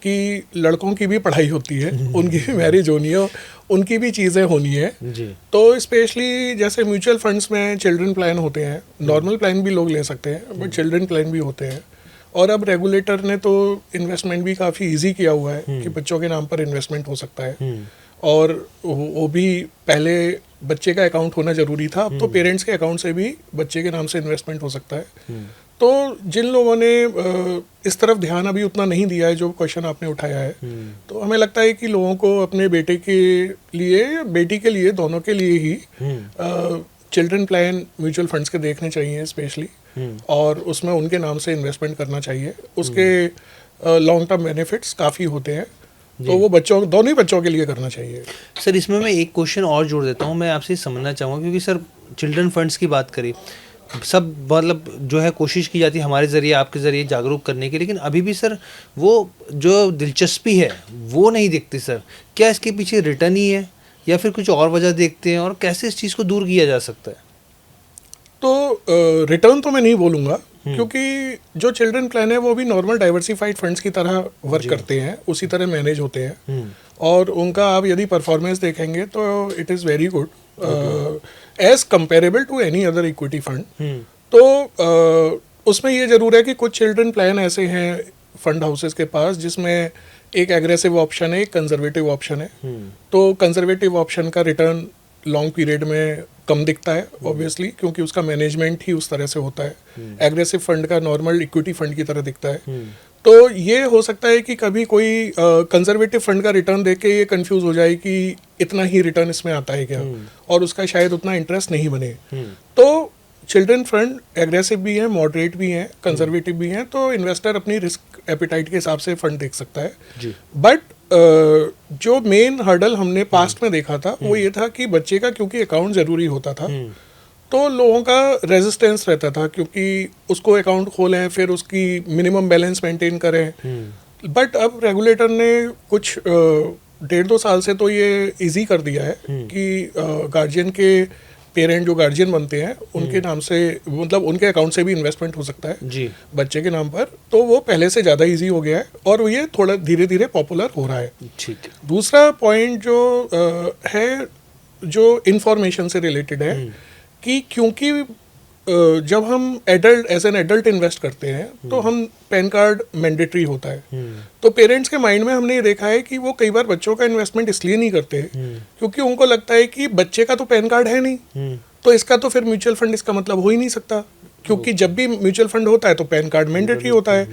कि लड़कों की भी पढ़ाई होती है, उनकी भी मैरिज होनी है, उनकी भी चीज़ें होनी है जी। तो स्पेशली जैसे म्यूचुअल फंड्स में चिल्ड्रन प्लान होते हैं, नॉर्मल प्लान भी लोग ले सकते हैं, बट चिल्ड्रन प्लान भी होते हैं। और अब रेगुलेटर ने तो इन्वेस्टमेंट भी काफ़ी इजी किया हुआ है कि बच्चों के नाम पर इन्वेस्टमेंट हो सकता है, और वो भी पहले बच्चे का अकाउंट होना ज़रूरी था, अब तो पेरेंट्स के अकाउंट से भी बच्चे के नाम से इन्वेस्टमेंट हो सकता है। तो जिन लोगों ने इस तरफ ध्यान अभी उतना नहीं दिया है, जो क्वेश्चन आपने उठाया है, तो हमें लगता है कि लोगों को अपने बेटे के लिए, बेटी के लिए, दोनों के लिए ही चिल्ड्रन प्लान म्यूचुअल फंड्स के देखने चाहिए स्पेशली, और उसमें उनके नाम से इन्वेस्टमेंट करना चाहिए। उसके लॉन्ग टर्म बेनिफिट्स काफ़ी होते हैं, तो वो बच्चों, दोनों ही बच्चों के लिए करना चाहिए। सर इसमें मैं एक क्वेश्चन और जोड़ देता हूँ, मैं आपसे समझना चाहूँगा, क्योंकि सर चिल्ड्रन फंड्स की बात करी, सब मतलब जो है कोशिश की जाती है हमारे ज़रिए, आपके ज़रिए जागरूक करने की, लेकिन अभी भी सर वो जो दिलचस्पी है वो नहीं दिखती सर। क्या इसके पीछे रिटर्न ही है या फिर कुछ और वजह देखते हैं, और कैसे इस चीज़ को दूर किया जा सकता है? तो रिटर्न तो मैं नहीं बोलूँगा, क्योंकि जो चिल्ड्रन प्लान है वो भी नॉर्मल डाइवर्सिफाइड फंड्स की तरह वर्क करते हैं, उसी तरह मैनेज होते हैं, और उनका आप यदि परफॉर्मेंस देखेंगे तो it is very good as comparable to any other equity fund. तो उसमें ये ज़रूर है कि कुछ चिल्ड्रन प्लान ऐसे हैं फंड हाउसेस के पास जिसमें एक एग्रेसिव ऑप्शन है, एक कंजर्वेटिव ऑप्शन है। तो कंजर्वेटिव ऑप्शन का रिटर्न लॉन्ग पीरियड में कम दिखता है ऑब्वियसली, क्योंकि उसका मैनेजमेंट ही उस तरह से होता है। एग्रेसिव फंड का नॉर्मल इक्विटी फंड की तरह दिखता है। तो ये हो सकता है कि कभी कोई कंजर्वेटिव फंड का रिटर्न देख के ये कंफ्यूज हो जाए कि इतना ही रिटर्न इसमें आता है क्या, और उसका शायद उतना इंटरेस्ट नहीं बने। तो चिल्ड्रन फंड एग्रेसिव भी हैं, मॉडरेट भी हैं, कंजर्वेटिव भी हैं, तो इन्वेस्टर अपनी रिस्क एपिटाइट के हिसाब से फंड देख सकता है। बट जो मेन हर्डल हमने पास्ट में देखा था वो ये था कि बच्चे का क्योंकि अकाउंट ज़रूरी होता था, तो लोगों का रेजिस्टेंस रहता था, क्योंकि उसको अकाउंट खोलें फिर उसकी मिनिमम बैलेंस मेंटेन करें। बट अब रेगुलेटर ने कुछ 1.5-2 साल से तो ये इजी कर दिया है कि गार्जियन के पेरेंट जो गार्जियन बनते हैं उनके नाम से, मतलब उनके अकाउंट से भी इन्वेस्टमेंट हो सकता है जी बच्चे के नाम पर। तो वो पहले से ज़्यादा इजी हो गया है और ये थोड़ा धीरे धीरे पॉपुलर हो रहा है। ठीक है। दूसरा पॉइंट जो है, जो इंफॉर्मेशन से रिलेटेड है, कि क्योंकि जब हम एज एन एडल्ट इन्वेस्ट करते हैं तो हम पैन कार्ड मैंडेटरी होता है। तो पेरेंट्स के माइंड में हमने ये देखा है कि वो कई बार बच्चों का इन्वेस्टमेंट इसलिए नहीं करते क्योंकि उनको लगता है कि बच्चे का तो पैन कार्ड है नहीं, तो इसका तो फिर म्यूचुअल फंड इसका मतलब हो ही नहीं सकता, क्योंकि जब भी म्यूचुअल फंड होता है तो पैन कार्ड मैंडेटरी होता है।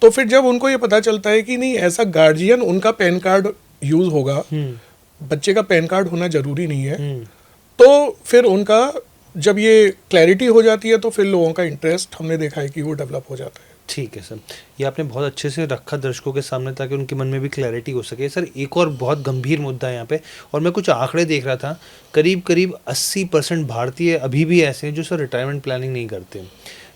तो फिर जब उनको ये पता चलता है कि नहीं, ऐसा गार्जियन उनका पैन कार्ड यूज होगा, बच्चे का पैन कार्ड होना जरूरी नहीं है, तो फिर उनका जब ये क्लैरिटी हो जाती है तो फिर लोगों का इंटरेस्ट हमने देखा है कि वो डेवलप हो जाता है। ठीक है सर, ये आपने बहुत अच्छे से रखा दर्शकों के सामने ताकि उनके मन में भी क्लैरिटी हो सके। सर एक और बहुत गंभीर मुद्दा है यहाँ पे, और मैं कुछ आंकड़े देख रहा था, करीब 80% भारतीय अभी भी ऐसे हैं जो सर रिटायरमेंट प्लानिंग नहीं करते।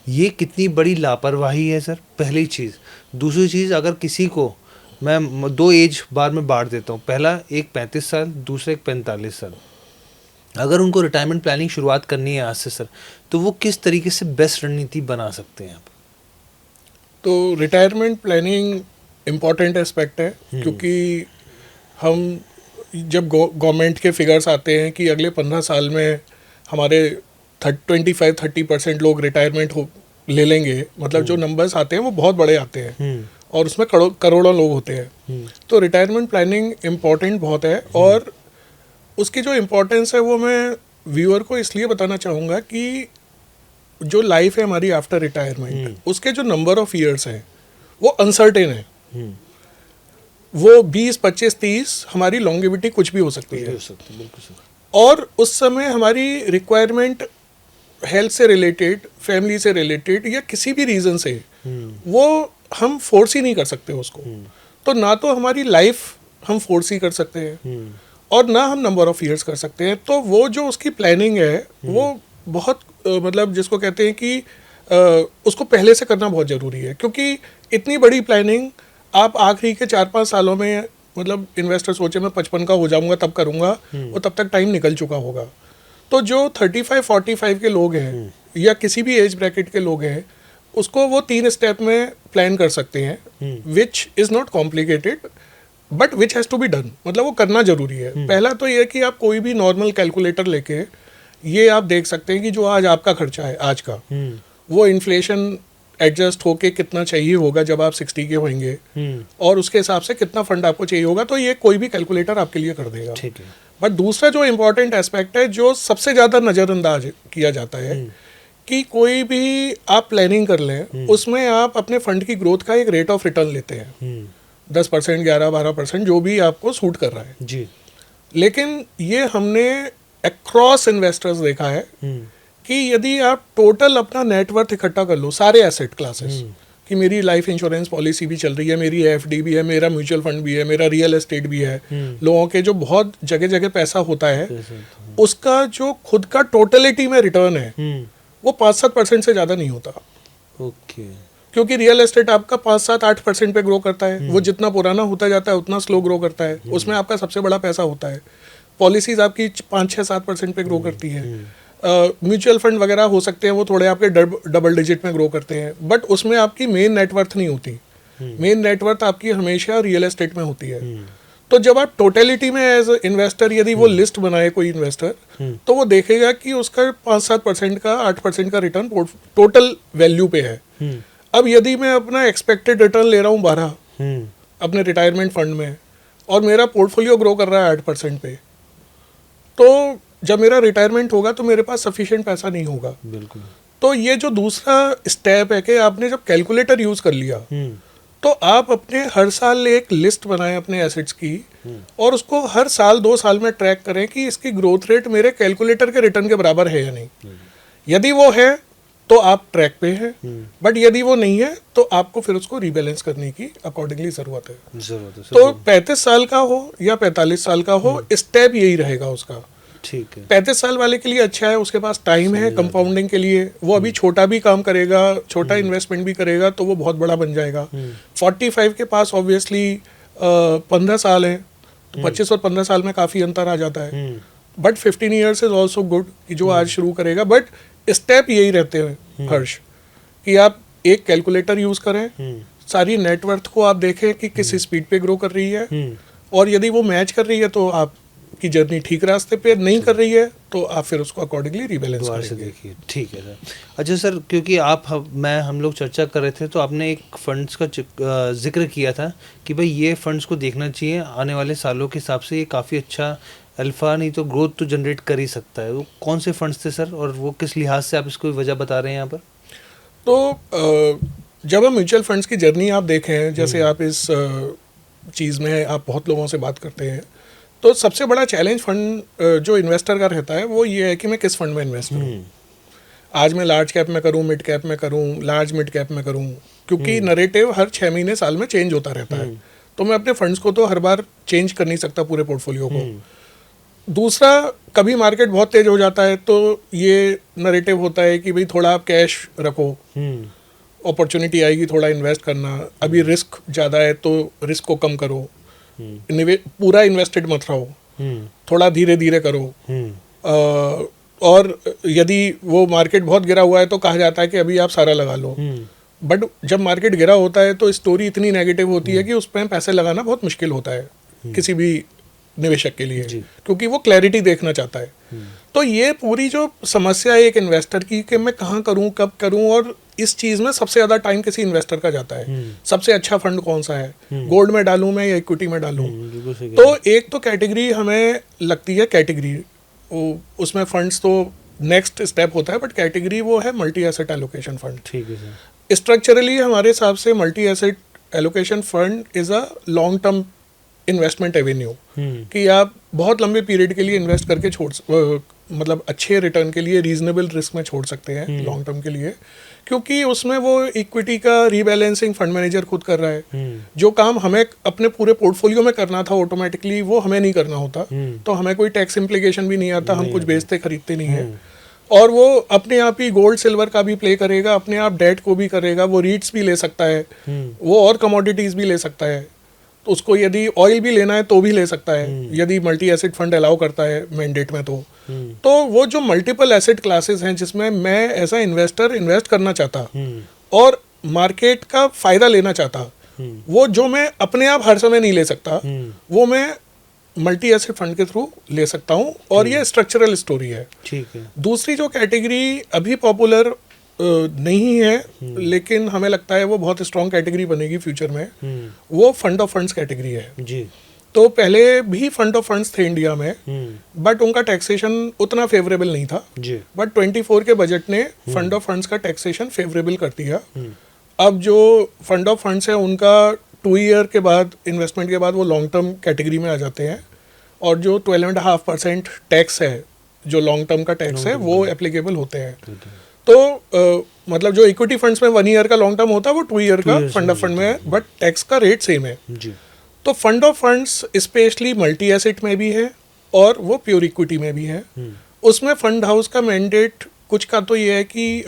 ये कितनी बड़ी लापरवाही है सर, पहली चीज़। दूसरी चीज़, अगर किसी को मैं 2 एज बार में बांट देता हूँ, पहला एक 35 साल, दूसरा एक 45 साल। अगर उनको रिटायरमेंट प्लानिंग शुरुआत करनी है आज से सर, तो वो किस तरीके से बेस्ट रणनीति बना सकते हैं आप? तो रिटायरमेंट प्लानिंग इम्पॉर्टेंट एस्पेक्ट है, क्योंकि हम जब गवर्नमेंट के फिगर्स आते हैं कि अगले 15 साल में हमारे 25-30% लोग रिटायरमेंट ले लेंगे, मतलब जो नंबर्स आते हैं वो बहुत बड़े आते हैं और उसमें करोड़ों लोग होते हैं। तो रिटायरमेंट प्लानिंग इम्पॉर्टेंट बहुत है, और उसकी जो इम्पोर्टेंस है वो मैं व्यूअर को इसलिए बताना चाहूँगा कि जो लाइफ है हमारी आफ्टर रिटायरमेंट, उसके जो नंबर ऑफ ईयर्स हैं वो अनसर्टेन है। वो 20, 25, 30 हमारी लॉन्गेविटी कुछ भी हो सकती है, और उस समय हमारी रिक्वायरमेंट हेल्थ से रिलेटेड, फैमिली से रिलेटेड या किसी भी रीज़न से वो हम फोर्स ही नहीं कर सकते उसको। तो ना तो हमारी लाइफ हम फोर्स ही कर सकते हैं और ना हम नंबर ऑफ ईयर्स कर सकते हैं। तो वो जो उसकी प्लानिंग है वो बहुत मतलब जिसको कहते हैं कि उसको पहले से करना बहुत ज़रूरी है, क्योंकि इतनी बड़ी प्लानिंग आप आखिरी के 4-5 सालों में, मतलब इन्वेस्टर सोचे मैं 55 का हो जाऊंगा तब करूंगा, और तब तक टाइम निकल चुका होगा। तो जो 35-45 के लोग हैं या किसी भी एज ब्रैकेट के लोग हैं, उसको वो 3 स्टेप में प्लान कर सकते हैं, which is not complicated but which has to be done. मतलब वो करना जरूरी है। पहला तो ये है कि आप कोई भी नॉर्मल कैलकुलेटर लेके ये आप देख सकते हैं कि जो आज आपका खर्चा है आज का, वो इन्फ्लेशन एडजस्ट होके कितना चाहिए होगा जब आप 60 के होंगे, और उसके हिसाब से कितना फंड आपको चाहिए होगा। तो ये कोई भी कैलकुलेटर आपके लिए कर देगा। ठीक है। बट दूसरा जो इम्पोर्टेंट एस्पेक्ट है, जो सबसे ज़्यादा नज़रअंदाज किया जाता है, कि कोई भी आप प्लानिंग कर लें, उसमें आप अपने फंड की ग्रोथ का एक रेट ऑफ रिटर्न लेते हैं, 10%, 11-12%, जो भी आपको सूट कर रहा है जी। लेकिन ये हमने अक्रॉस इन्वेस्टर्स देखा है कि यदि आप टोटल अपना नेटवर्थ इकट्ठा कर लो, सारे एसेट क्लासेस, कि मेरी लाइफ इंश्योरेंस पॉलिसी भी चल रही है, मेरी एफडी भी है, मेरा म्यूचुअल फंड भी है, मेरा रियल एस्टेट भी है, लोगों के जो बहुत जगह जगह पैसा होता है, उसका जो खुद का टोटलिटी में रिटर्न है वो 5-7% से ज़्यादा नहीं होता। ओके। क्योंकि रियल एस्टेट आपका 5-7-8% पे ग्रो करता है, वो जितना पुराना होता जाता है उतना स्लो ग्रो करता है, उसमें आपका सबसे बड़ा पैसा होता है। पॉलिसीज आपकी 5-6-7% पे ग्रो करती है। म्यूचुअल फंड वगैरह हो सकते हैं, वो थोड़े आपके डबल डिजिट में ग्रो करते हैं, बट उसमें आपकी मेन नेटवर्थ नहीं होती। मेन नेटवर्थ आपकी हमेशा रियल एस्टेट में होती है। तो जब आप टोटलिटी में एज इन्वेस्टर यदि वो लिस्ट बनाए कोई इन्वेस्टर, तो वो देखेगा कि उसका 5-7% का 8% का रिटर्न टोटल वैल्यू पे है। अब यदि मैं अपना एक्सपेक्टेड रिटर्न ले रहा हूँ 12 अपने रिटायरमेंट फंड में, और मेरा पोर्टफोलियो ग्रो कर रहा है 8% पे, तो जब मेरा रिटायरमेंट होगा तो मेरे पास सफिशिएंट पैसा नहीं होगा। बिल्कुल। तो ये जो दूसरा स्टेप है कि आपने जब कैलकुलेटर यूज कर लिया, तो आप अपने हर साल एक लिस्ट बनाएं अपने एसेट्स की, और उसको हर साल 2 साल में ट्रैक करें कि इसकी ग्रोथ रेट मेरे कैलकुलेटर के रिटर्न के बराबर है या नहीं। यदि वो है तो आप ट्रैक पे हैं, बट यदि वो नहीं है तो आपको फिर उसको रीबैलेंस करने की अकॉर्डिंगली जरूरत है। तो 35 साल का हो या 45 साल का हो, स्टेप यही रहेगा उसका। ठीक है। 35 साल वाले के लिए अच्छा है, उसके पास टाइम है कंपाउंडिंग के लिए, वो अभी छोटा भी काम करेगा, छोटा इन्वेस्टमेंट भी करेगा तो वो बहुत बड़ा बन जाएगा। 45 के पास ऑब्वियसली 15 साल है, तो 25 और 15 साल में काफ़ी अंतर आ जाता है। But 15 years is also good कि जो आज शुरू करेगा। बट स्टेप यही रहते हैं हर्ष, कि आप एक कैलकुलेटर यूज करें, सारी नेटवर्थ को आप देखें कि किस स्पीड पे ग्रो कर रही है, और यदि वो मैच कर रही है तो आपकी जर्नी ठीक रास्ते पे, नहीं कर रही है तो आप फिर उसको अकॉर्डिंगली रिबैलेंस करेंगे। देखिए, ठीक है सर। अच्छा सर, क्योंकि हम लोग चर्चा कर रहे थे तो आपने एक फंड्स का जिक्र किया था कि भाई ये फंड्स को देखना चाहिए, आने वाले सालों के हिसाब से ये काफ़ी अच्छा अल्फा नहीं तो ग्रोथ तो जनरेट कर ही सकता है। वो कौन से फंड्स थे सर, और वो किस लिहाज से आप इसको वजह बता रहे हैं यहाँ पर? तो जब हम म्यूचुअल फंड्स की जर्नी आप देखें, जैसे आप इस चीज़ में आप बहुत लोगों से बात करते हैं, तो सबसे बड़ा चैलेंज फंड जो इन्वेस्टर का रहता है वो ये है कि मैं किस फंड में इन्वेस्ट करूँ। आज मैं लार्ज कैप में करूँ, मिड कैप में करूँ, लार्ज मिड कैप में करूँ, क्योंकि नरेटिव हर 6 महीने साल में चेंज होता रहता है। तो मैं अपने फंड्स को तो हर बार चेंज कर नहीं सकता पूरे पोर्टफोलियो को। दूसरा, कभी मार्केट बहुत तेज हो जाता है तो ये नरेटिव होता है कि भाई थोड़ा आप कैश रखो, अपॉर्चुनिटी आएगी थोड़ा इन्वेस्ट करना, अभी रिस्क ज़्यादा है तो रिस्क को कम करो, पूरा इन्वेस्टेड मत रहो, थोड़ा धीरे धीरे करो। और यदि वो मार्केट बहुत गिरा हुआ है तो कहा जाता है कि अभी आप सारा लगा लो, बट जब मार्केट गिरा होता है तो स्टोरी इतनी नेगेटिव होती है कि उस पर पैसे लगाना बहुत मुश्किल होता है किसी भी निवेशक के लिए, क्योंकि वो क्लैरिटी देखना चाहता है। तो ये पूरी जो समस्या है एक इन्वेस्टर की कि मैं कहाँ करूँ, कब करूँ, और इस चीज़ में सबसे ज़्यादा टाइम किसी इन्वेस्टर का जाता है। सबसे अच्छा फंड कौन सा है, गोल्ड में डालूँ मैं या इक्विटी में डालूँ? तो एक तो कैटेगरी हमें लगती है, कैटेगरी उसमें फंड्स तो नेक्स्ट स्टेप होता है, बट कैटेगरी वो है मल्टी एसेट एलोकेशन फंड। ठीक है सर। स्ट्रक्चरली हमारे हिसाब से multi asset allocation fund is a long term investment Avenue, कि आप बहुत लंबे पीरियड के लिए इन्वेस्ट करके मतलब अच्छे रिटर्न के लिए रीजनेबल रिस्क में छोड़ सकते हैं लॉन्ग टर्म के लिए, क्योंकि उसमें वो इक्विटी का रीबैलेंसिंग फंड मैनेजर खुद कर रहा है। जो काम हमें अपने पूरे पोर्टफोलियो में करना था ऑटोमेटिकली, वो हमें नहीं करना होता, तो हमें कोई टैक्स इम्प्लीकेशन भी नहीं आता, हम कुछ बेचते खरीदते नहीं है। और वो अपने आप ही गोल्ड सिल्वर का भी प्ले करेगा, अपने आप डेट को भी करेगा, वो रीट्स भी ले सकता है, वो और कमोडिटीज़ भी ले सकता है, तो उसको यदि ऑयल भी लेना है तो भी ले सकता है, यदि मल्टी एसेट फंड अलाउ करता है मैंडेट में। तो वो जो मल्टीपल एसेट क्लासेस हैं जिसमें मैं एज अ इन्वेस्टर इन्वेस्ट करना चाहता और मार्केट का फ़ायदा लेना चाहता, वो जो मैं अपने आप हर समय नहीं ले सकता, वो मैं मल्टी एसेट फंड के थ्रू ले सकता हूँ, और ये स्ट्रक्चरल स्टोरी है। ठीक है। दूसरी जो कैटेगरी अभी पॉपुलर नहीं है, लेकिन हमें लगता है वो बहुत स्ट्रॉन्ग कैटेगरी बनेगी फ्यूचर में, वो फंड ऑफ फंड्स कैटेगरी है। जी। तो पहले भी फंड ऑफ फंड्स थे इंडिया में, बट उनका टैक्सेशन उतना फेवरेबल नहीं था जी। बट 24 के बजट ने फंड ऑफ फंड्स का टैक्सेशन फेवरेबल कर दिया। अब जो फंड ऑफ फंड्स है उनका 2 ईयर के बाद इन्वेस्टमेंट के बाद वो लॉन्ग टर्म कैटेगरी में आ जाते हैं, और जो 12.5% टैक्स है, जो लॉन्ग टर्म का टैक्स है, वो एप्लीकेबल होते हैं। तो मतलब जो इक्विटी फंड्स में 1 ईयर का लॉन्ग टर्म होता है वो 2 ईयर का फंड ऑफ फंड में है, बट टैक्स का रेट सेम है जी। तो fund of funds specially multi asset में भी है और वो प्योर इक्विटी में भी है। उसमें फंड हाउस का मैंडेट कुछ का तो ये है कि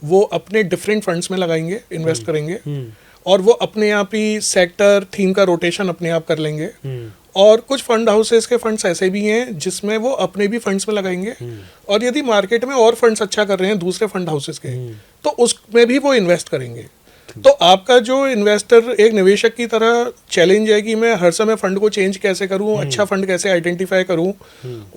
वो अपने डिफरेंट फंड्स में लगाएंगे, इन्वेस्ट करेंगे, और वो अपने आप ही सेक्टर थीम का रोटेशन अपने आप कर लेंगे। और कुछ फंड हाउसेस के फंड्स ऐसे भी हैं जिसमें वो अपने भी फंड्स में लगाएंगे, और यदि मार्केट में और फंड्स अच्छा कर रहे हैं दूसरे फंड हाउसेस के, तो उसमें भी वो इन्वेस्ट करेंगे। तो आपका जो इन्वेस्टर, एक निवेशक की तरह चैलेंज है कि मैं हर समय फंड को चेंज कैसे करूं, अच्छा फंड कैसे आइडेंटिफाई करूं,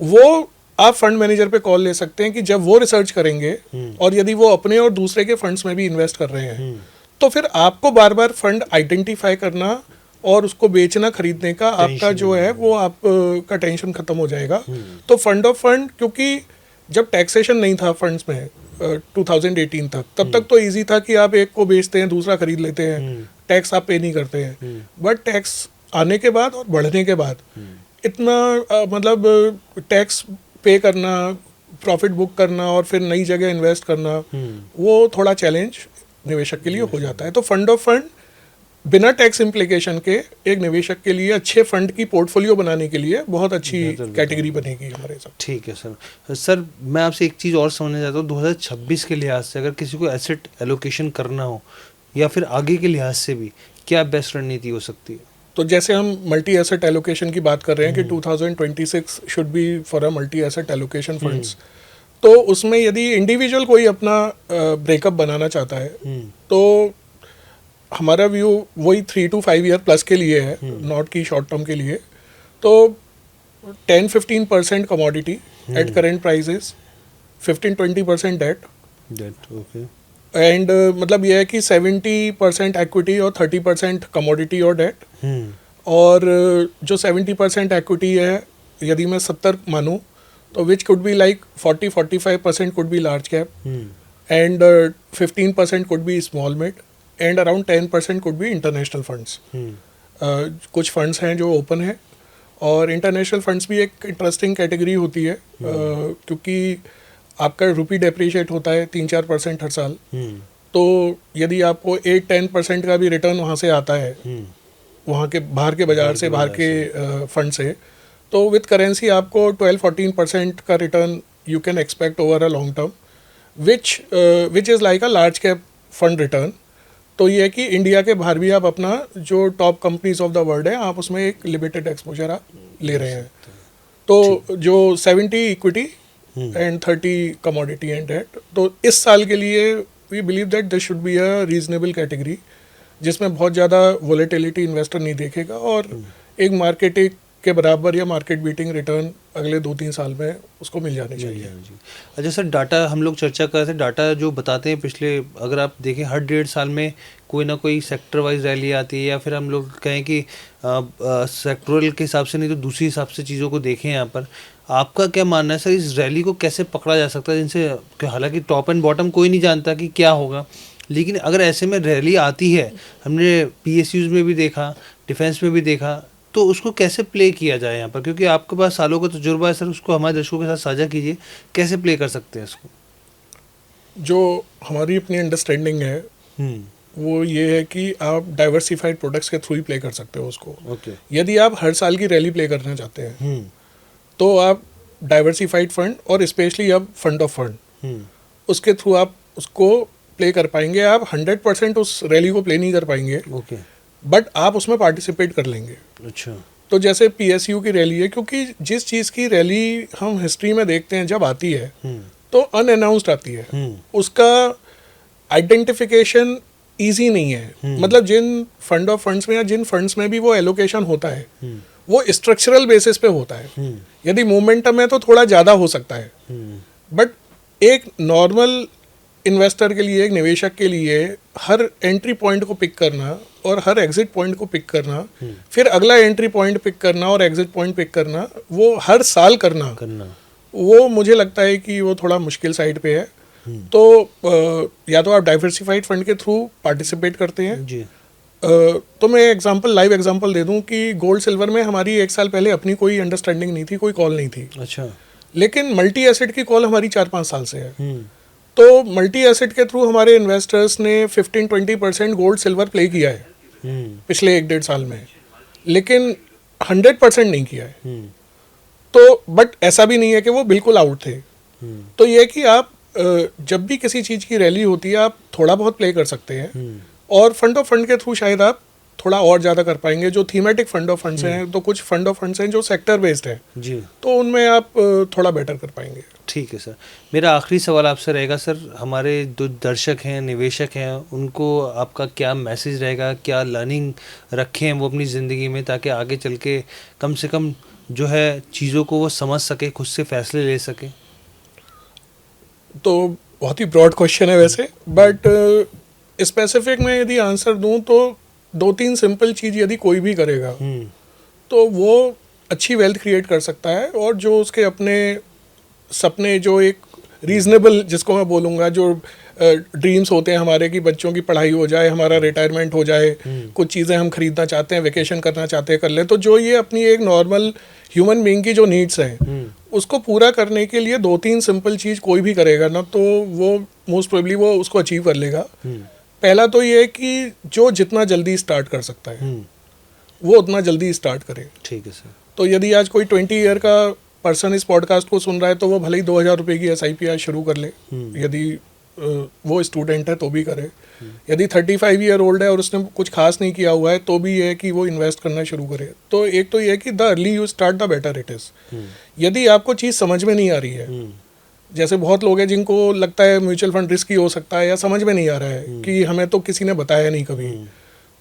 वो आप फंड मैनेजर पे कॉल ले सकते हैं कि जब वो रिसर्च करेंगे और यदि वो अपने और दूसरे के फंड्स में भी इन्वेस्ट कर रहे हैं, तो फिर आपको बार बार फंड आइडेंटिफाई करना और उसको बेचना खरीदने का आपका जो है वो आपका टेंशन खत्म हो जाएगा। तो फंड ऑफ फंड, क्योंकि जब टैक्सेशन नहीं था फंड्स में 2018 तक, तब तक तो इजी था कि आप एक को बेचते हैं दूसरा खरीद लेते हैं, टैक्स आप पे नहीं करते हैं। बट टैक्स आने के बाद और बढ़ने के बाद इतना मतलब टैक्स पे करना, प्रॉफिट बुक करना और फिर नई जगह इन्वेस्ट करना, वो थोड़ा चैलेंज निवेशक के लिए हो जाता है। तो फंड ऑफ फंड बिना टैक्स इम्प्लीकेशन के एक निवेशक के लिए अच्छे फंड की पोर्टफोलियो बनाने के लिए बहुत अच्छी कैटेगरी बनेगी हमारे साथ। ठीक है सर। सर मैं आपसे एक चीज़ और समझना चाहता हूँ, 2026 के लिहाज से अगर किसी को एसेट एलोकेशन करना हो या फिर आगे के लिहाज से भी, क्या बेस्ट रणनीति हो सकती है? तो जैसे हम मल्टी एसेट एलोकेशन की बात कर रहे हैं कि 2026 should be for a multi asset allocation funds, तो उसमें यदि इंडिविजुअल कोई अपना ब्रेकअप बनाना चाहता है, तो हमारा व्यू वही 3 to 5 ईयर प्लस के लिए है, नॉट की शॉर्ट टर्म के लिए। तो 10-15% commodity at current prices, 15-20% debt okay, and मतलब ये है कि 70% इक्विटी और 30% कमोडिटी और डेट। और जो 70% इक्विटी है, यदि मैं 70 मानूँ, तो which could be like 40-45% could be large cap, and 15% could be small mid, and around 10% could be international funds. कुछ फंड्स हैं जो ओपन है, और इंटरनेशनल फंड्स भी एक इंटरेस्टिंग कैटेगरी होती है, क्योंकि आपका रुपी डेप्रिशिएट होता है 3-4% हर साल। तो यदि आपको 8-10% का भी रिटर्न वहाँ से आता है, वहाँ के बाहर के बाजार से, बाहर के फंड से, तो विथ करेंसी आपको 12-14% का return you can expect over a long term, which is like a large cap fund return. तो ये है कि इंडिया के बाहर भी आप अपना जो top companies of the world है, आप उसमें एक लिमिटेड एक्सपोजर आप ले रहे हैं। तो जो 70 equity and 30 commodity and debt, तो इस साल के लिए we believe that this should be a reasonable category, जिसमें बहुत ज़्यादा वोलेटिलिटी इन्वेस्टर नहीं देखेगा, और एक मार्केट के बराबर या मार्केट बीटिंग रिटर्न अगले 2-3 साल में उसको मिल जाने चाहिए। अच्छा सर, डाटा हम लोग चर्चा कर रहे थे, डाटा जो बताते हैं पिछले, अगर आप देखें हर 1.5 साल में कोई ना कोई सेक्टर वाइज रैली आती है, या फिर हम लोग कहें कि सेक्टरल के हिसाब से नहीं तो दूसरी हिसाब से चीज़ों को देखें। यहाँ पर आपका क्या मानना है सर, इस रैली को कैसे पकड़ा जा सकता है, जिनसे हालांकि टॉप एंड बॉटम कोई नहीं जानता कि क्या होगा, लेकिन अगर ऐसे में रैली आती है, हमने PSUs में भी देखा, डिफेंस में भी देखा, तो उसको कैसे प्ले किया जाए यहाँ पर, क्योंकि आपके पास सालों का तजुर्बा है सर, उसको हमारे दर्शकों के साथ साझा कीजिए, कैसे प्ले कर सकते हैं इसको? जो हमारी अपनी अंडरस्टैंडिंग है वो ये है कि आप डाइवर्सिफाइड प्रोडक्ट्स के थ्रू ही प्ले कर सकते हो उसको। यदि आप हर साल की रैली प्ले करना चाहते हैं, तो आप डाइवर्सिफाइड फंड और स्पेशली अब फंड ऑफ फंड, उसके थ्रू आप उसको प्ले कर पाएंगे। आप 100% उस रैली को प्ले नहीं कर पाएंगे, बट आप उसमें पार्टिसिपेट कर लेंगे। अच्छा। तो जैसे PSU की रैली है, क्योंकि जिस चीज़ की रैली हम हिस्ट्री में देखते हैं जब आती है तो अनअनाउंस्ड आती है, उसका आइडेंटिफिकेशन ईजी नहीं है। मतलब जिन फंड ऑफ फंड्स में या जिन फंड्स में भी वो एलोकेशन होता है, वो स्ट्रक्चरल बेसिस पे होता है। यदि मोमेंटम है तो थोड़ा ज़्यादा हो सकता है, बट एक नॉर्मल इन्वेस्टर के लिए, एक निवेशक के लिए हर एंट्री पॉइंट को पिक करना और हर एग्जिट पॉइंट को पिक करना, फिर अगला एंट्री पॉइंट पिक करना और एग्जिट पॉइंट पिक करना, वो हर साल करना, वो मुझे लगता है कि वो थोड़ा मुश्किल साइड पे है। तो या तो आप डाइवर्सिफाइड फंड के थ्रू पार्टिसिपेट करते हैं जी। तो मैं लाइव एग्जांपल दे दूं कि गोल्ड सिल्वर में हमारी 1 साल पहले अपनी कोई अंडरस्टैंडिंग नहीं थी, कोई कॉल नहीं थी। अच्छा। लेकिन मल्टी एसेट की कॉल हमारी 4-5 साल से है। तो मल्टी एसेट के थ्रू हमारे इन्वेस्टर्स ने 15-20% गोल्ड सिल्वर प्ले किया है पिछले 1-1.5 साल में, लेकिन 100% नहीं किया है। तो बट ऐसा भी नहीं है कि वो बिल्कुल आउट थे। तो ये कि आप जब भी किसी चीज़ की रैली होती है आप थोड़ा बहुत प्ले कर सकते हैं, और फंड ऑफ फंड के थ्रू शायद आप थोड़ा और ज़्यादा कर पाएंगे। जो थीमेटिक फंड ऑफ फंड्स हैं, तो कुछ फंड ऑफ फंड्स हैं जो सेक्टर बेस्ड हैं जी, तो उनमें आप थोड़ा बेटर कर पाएंगे। ठीक है सर। मेरा आखिरी सवाल आपसे रहेगा सर, हमारे जो दर्शक हैं, निवेशक हैं, उनको आपका क्या मैसेज रहेगा, क्या लर्निंग रखें हैं वो अपनी ज़िंदगी में, ताकि आगे चल के कम से कम जो है चीज़ों को वो समझ सके, खुद से फैसले ले सके? तो बहुत ही ब्रॉड क्वेश्चन है वैसे, बट स्पेसिफिक में यदि आंसर दूं तो 2-3 सिंपल चीज़ यदि कोई भी करेगा तो वो अच्छी वेल्थ क्रिएट कर सकता है। और जो उसके अपने सपने, जो एक रीजनेबल, जिसको मैं बोलूँगा, जो ड्रीम्स होते हैं हमारे कि बच्चों की पढ़ाई हो जाए, हमारा रिटायरमेंट हो जाए, कुछ चीज़ें हम खरीदना चाहते हैं, वेकेशन करना चाहते हैं, कर लें। तो जो ये अपनी एक नॉर्मल ह्यूमन बीइंग की जो नीड्स हैं उसको पूरा करने के लिए 2-3 सिंपल चीज़ कोई भी करेगा ना, तो वो मोस्ट प्रोबेबली वो उसको अचीव कर लेगा। पहला तो ये है कि जो जितना जल्दी स्टार्ट कर सकता है वो उतना जल्दी स्टार्ट करे। ठीक है सर। तो यदि आज कोई 20 ईयर का पर्सन इस पॉडकास्ट को सुन रहा है तो वो भले ही 2,000 रुपये की SIP आज शुरू कर ले, यदि वो स्टूडेंट है तो भी करे। यदि 35 ईयर ओल्ड है और उसने कुछ खास नहीं किया हुआ है तो भी ये है कि वो इन्वेस्ट करना शुरू करे। तो एक तो ये है कि the early you start the better it is. यदि आपको चीज़ समझ में नहीं आ रही है, जैसे बहुत लोग हैं जिनको लगता है म्यूचुअल फंड रिस्की हो सकता है या समझ में नहीं आ रहा है कि हमें तो किसी ने बताया नहीं कभी,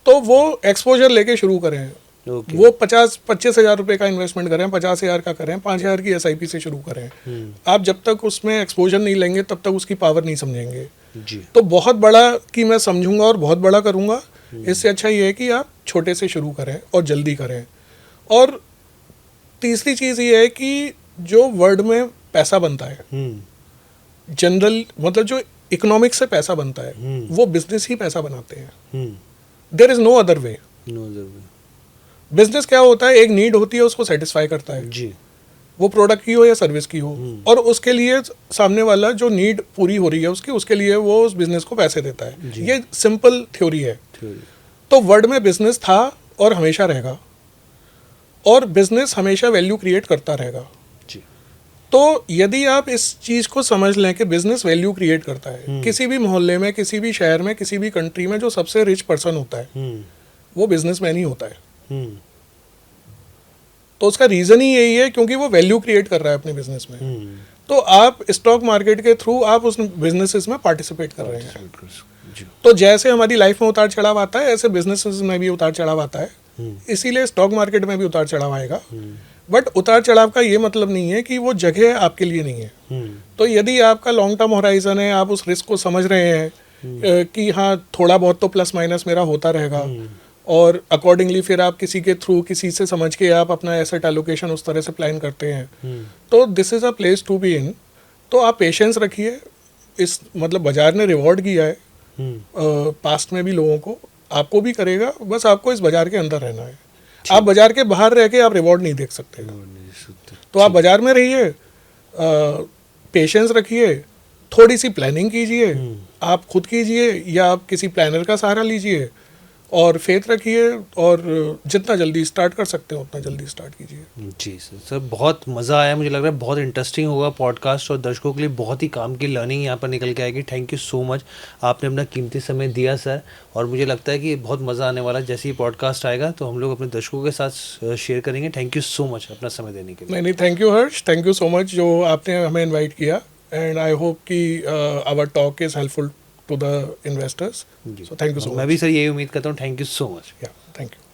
तो वो एक्सपोजर लेके शुरू करें। वो 25 हज़ार रुपये का इन्वेस्टमेंट करें, 50 हज़ार का करें, 5 हज़ार की SIP से शुरू करें। आप जब तक उसमें एक्सपोजर नहीं लेंगे तब तक उसकी पावर नहीं समझेंगे जी। तो बहुत बड़ा कि मैं समझूंगा और बहुत बड़ा करूंगा, इससे अच्छा ये है कि आप छोटे से शुरू करें और जल्दी करें। और तीसरी चीज़ ये है कि जो वर्ल्ड में पैसा बनता है, जनरल मतलब जो इकोनॉमिक्स से पैसा बनता है, वो बिजनेस ही पैसा बनाते हैं। There is no other way. Business क्या होता है, एक नीड होती है, उसको सेटिस्फाई करता है जी, वो प्रोडक्ट की हो या सर्विस की हो, और उसके लिए सामने वाला जो नीड पूरी हो रही है उसके लिए वो उस बिजनेस को पैसे देता है। ये सिंपल थ्योरी है। तो वर्ल्ड में बिजनेस था और हमेशा रहेगा, और बिजनेस हमेशा वैल्यू क्रिएट करता रहेगा। तो यदि आप इस चीज़ को समझ लें कि बिजनेस वैल्यू क्रिएट करता है, किसी भी मोहल्ले में, किसी भी शहर में, किसी भी कंट्री में जो सबसे रिच पर्सन होता है वो बिजनेसमैन ही होता है। तो उसका रीज़न ही यही है क्योंकि वो वैल्यू क्रिएट कर रहा है अपने बिजनेस में। तो आप स्टॉक मार्केट के थ्रू आप उस बिजनेसेस में पार्टिसिपेट कर रहे हैं। तो जैसे हमारी लाइफ में उतार चढ़ाव आता है, ऐसे बिजनेसेस में भी उतार चढ़ाव आता है, इसीलिए स्टॉक मार्केट में भी उतार चढ़ाव आएगा। बट उतार चढ़ाव का ये मतलब नहीं है कि वो जगह आपके लिए नहीं है। तो यदि आपका लॉन्ग टर्म होराइजन है, आप उस रिस्क को समझ रहे हैं कि हाँ थोड़ा बहुत तो प्लस माइनस मेरा होता रहेगा, और अकॉर्डिंगली फिर आप किसी के थ्रू, किसी से समझ के आप अपना एसेट एलोकेशन उस तरह से प्लान करते हैं, तो this is a place to be in. तो आप पेशेंस रखिए। इस मतलब बाजार ने रिवॉर्ड किया है पास्ट में भी लोगों को, आपको भी करेगा, बस आपको इस बाजार के अंदर रहना है। आप बाजार के बाहर रह के आप रिवॉर्ड नहीं देख सकते। तो आप बाजार में रहिए, पेशेंस रखिए, थोड़ी सी प्लानिंग कीजिए, आप खुद कीजिए या आप किसी प्लानर का सहारा लीजिए, और फेथ रखिए, और जितना जल्दी स्टार्ट कर सकते हो उतना जल्दी स्टार्ट कीजिए। जी सर, बहुत मज़ा आया, मुझे लग रहा है बहुत इंटरेस्टिंग होगा पॉडकास्ट, और दर्शकों के लिए बहुत ही काम की लर्निंग यहाँ पर निकल के आएगी। थैंक यू सो मच, आपने अपना कीमती समय दिया सर, और मुझे लगता है कि बहुत मज़ा आने वाला है। जैसे ही पॉडकास्ट आएगा तो हम लोग अपने दर्शकों के साथ शेयर करेंगे। थैंक यू सो मच अपना समय देने के लिए। नहीं, thank you Harsh, thank you so much जो आपने हमें इन्वाइट किया, एंड आई होप कि our talk is helpful to the investors. So thank you so much. मैं भी सर यही उम्मीद करता हूँ। Thank you so much. Yeah, thank you.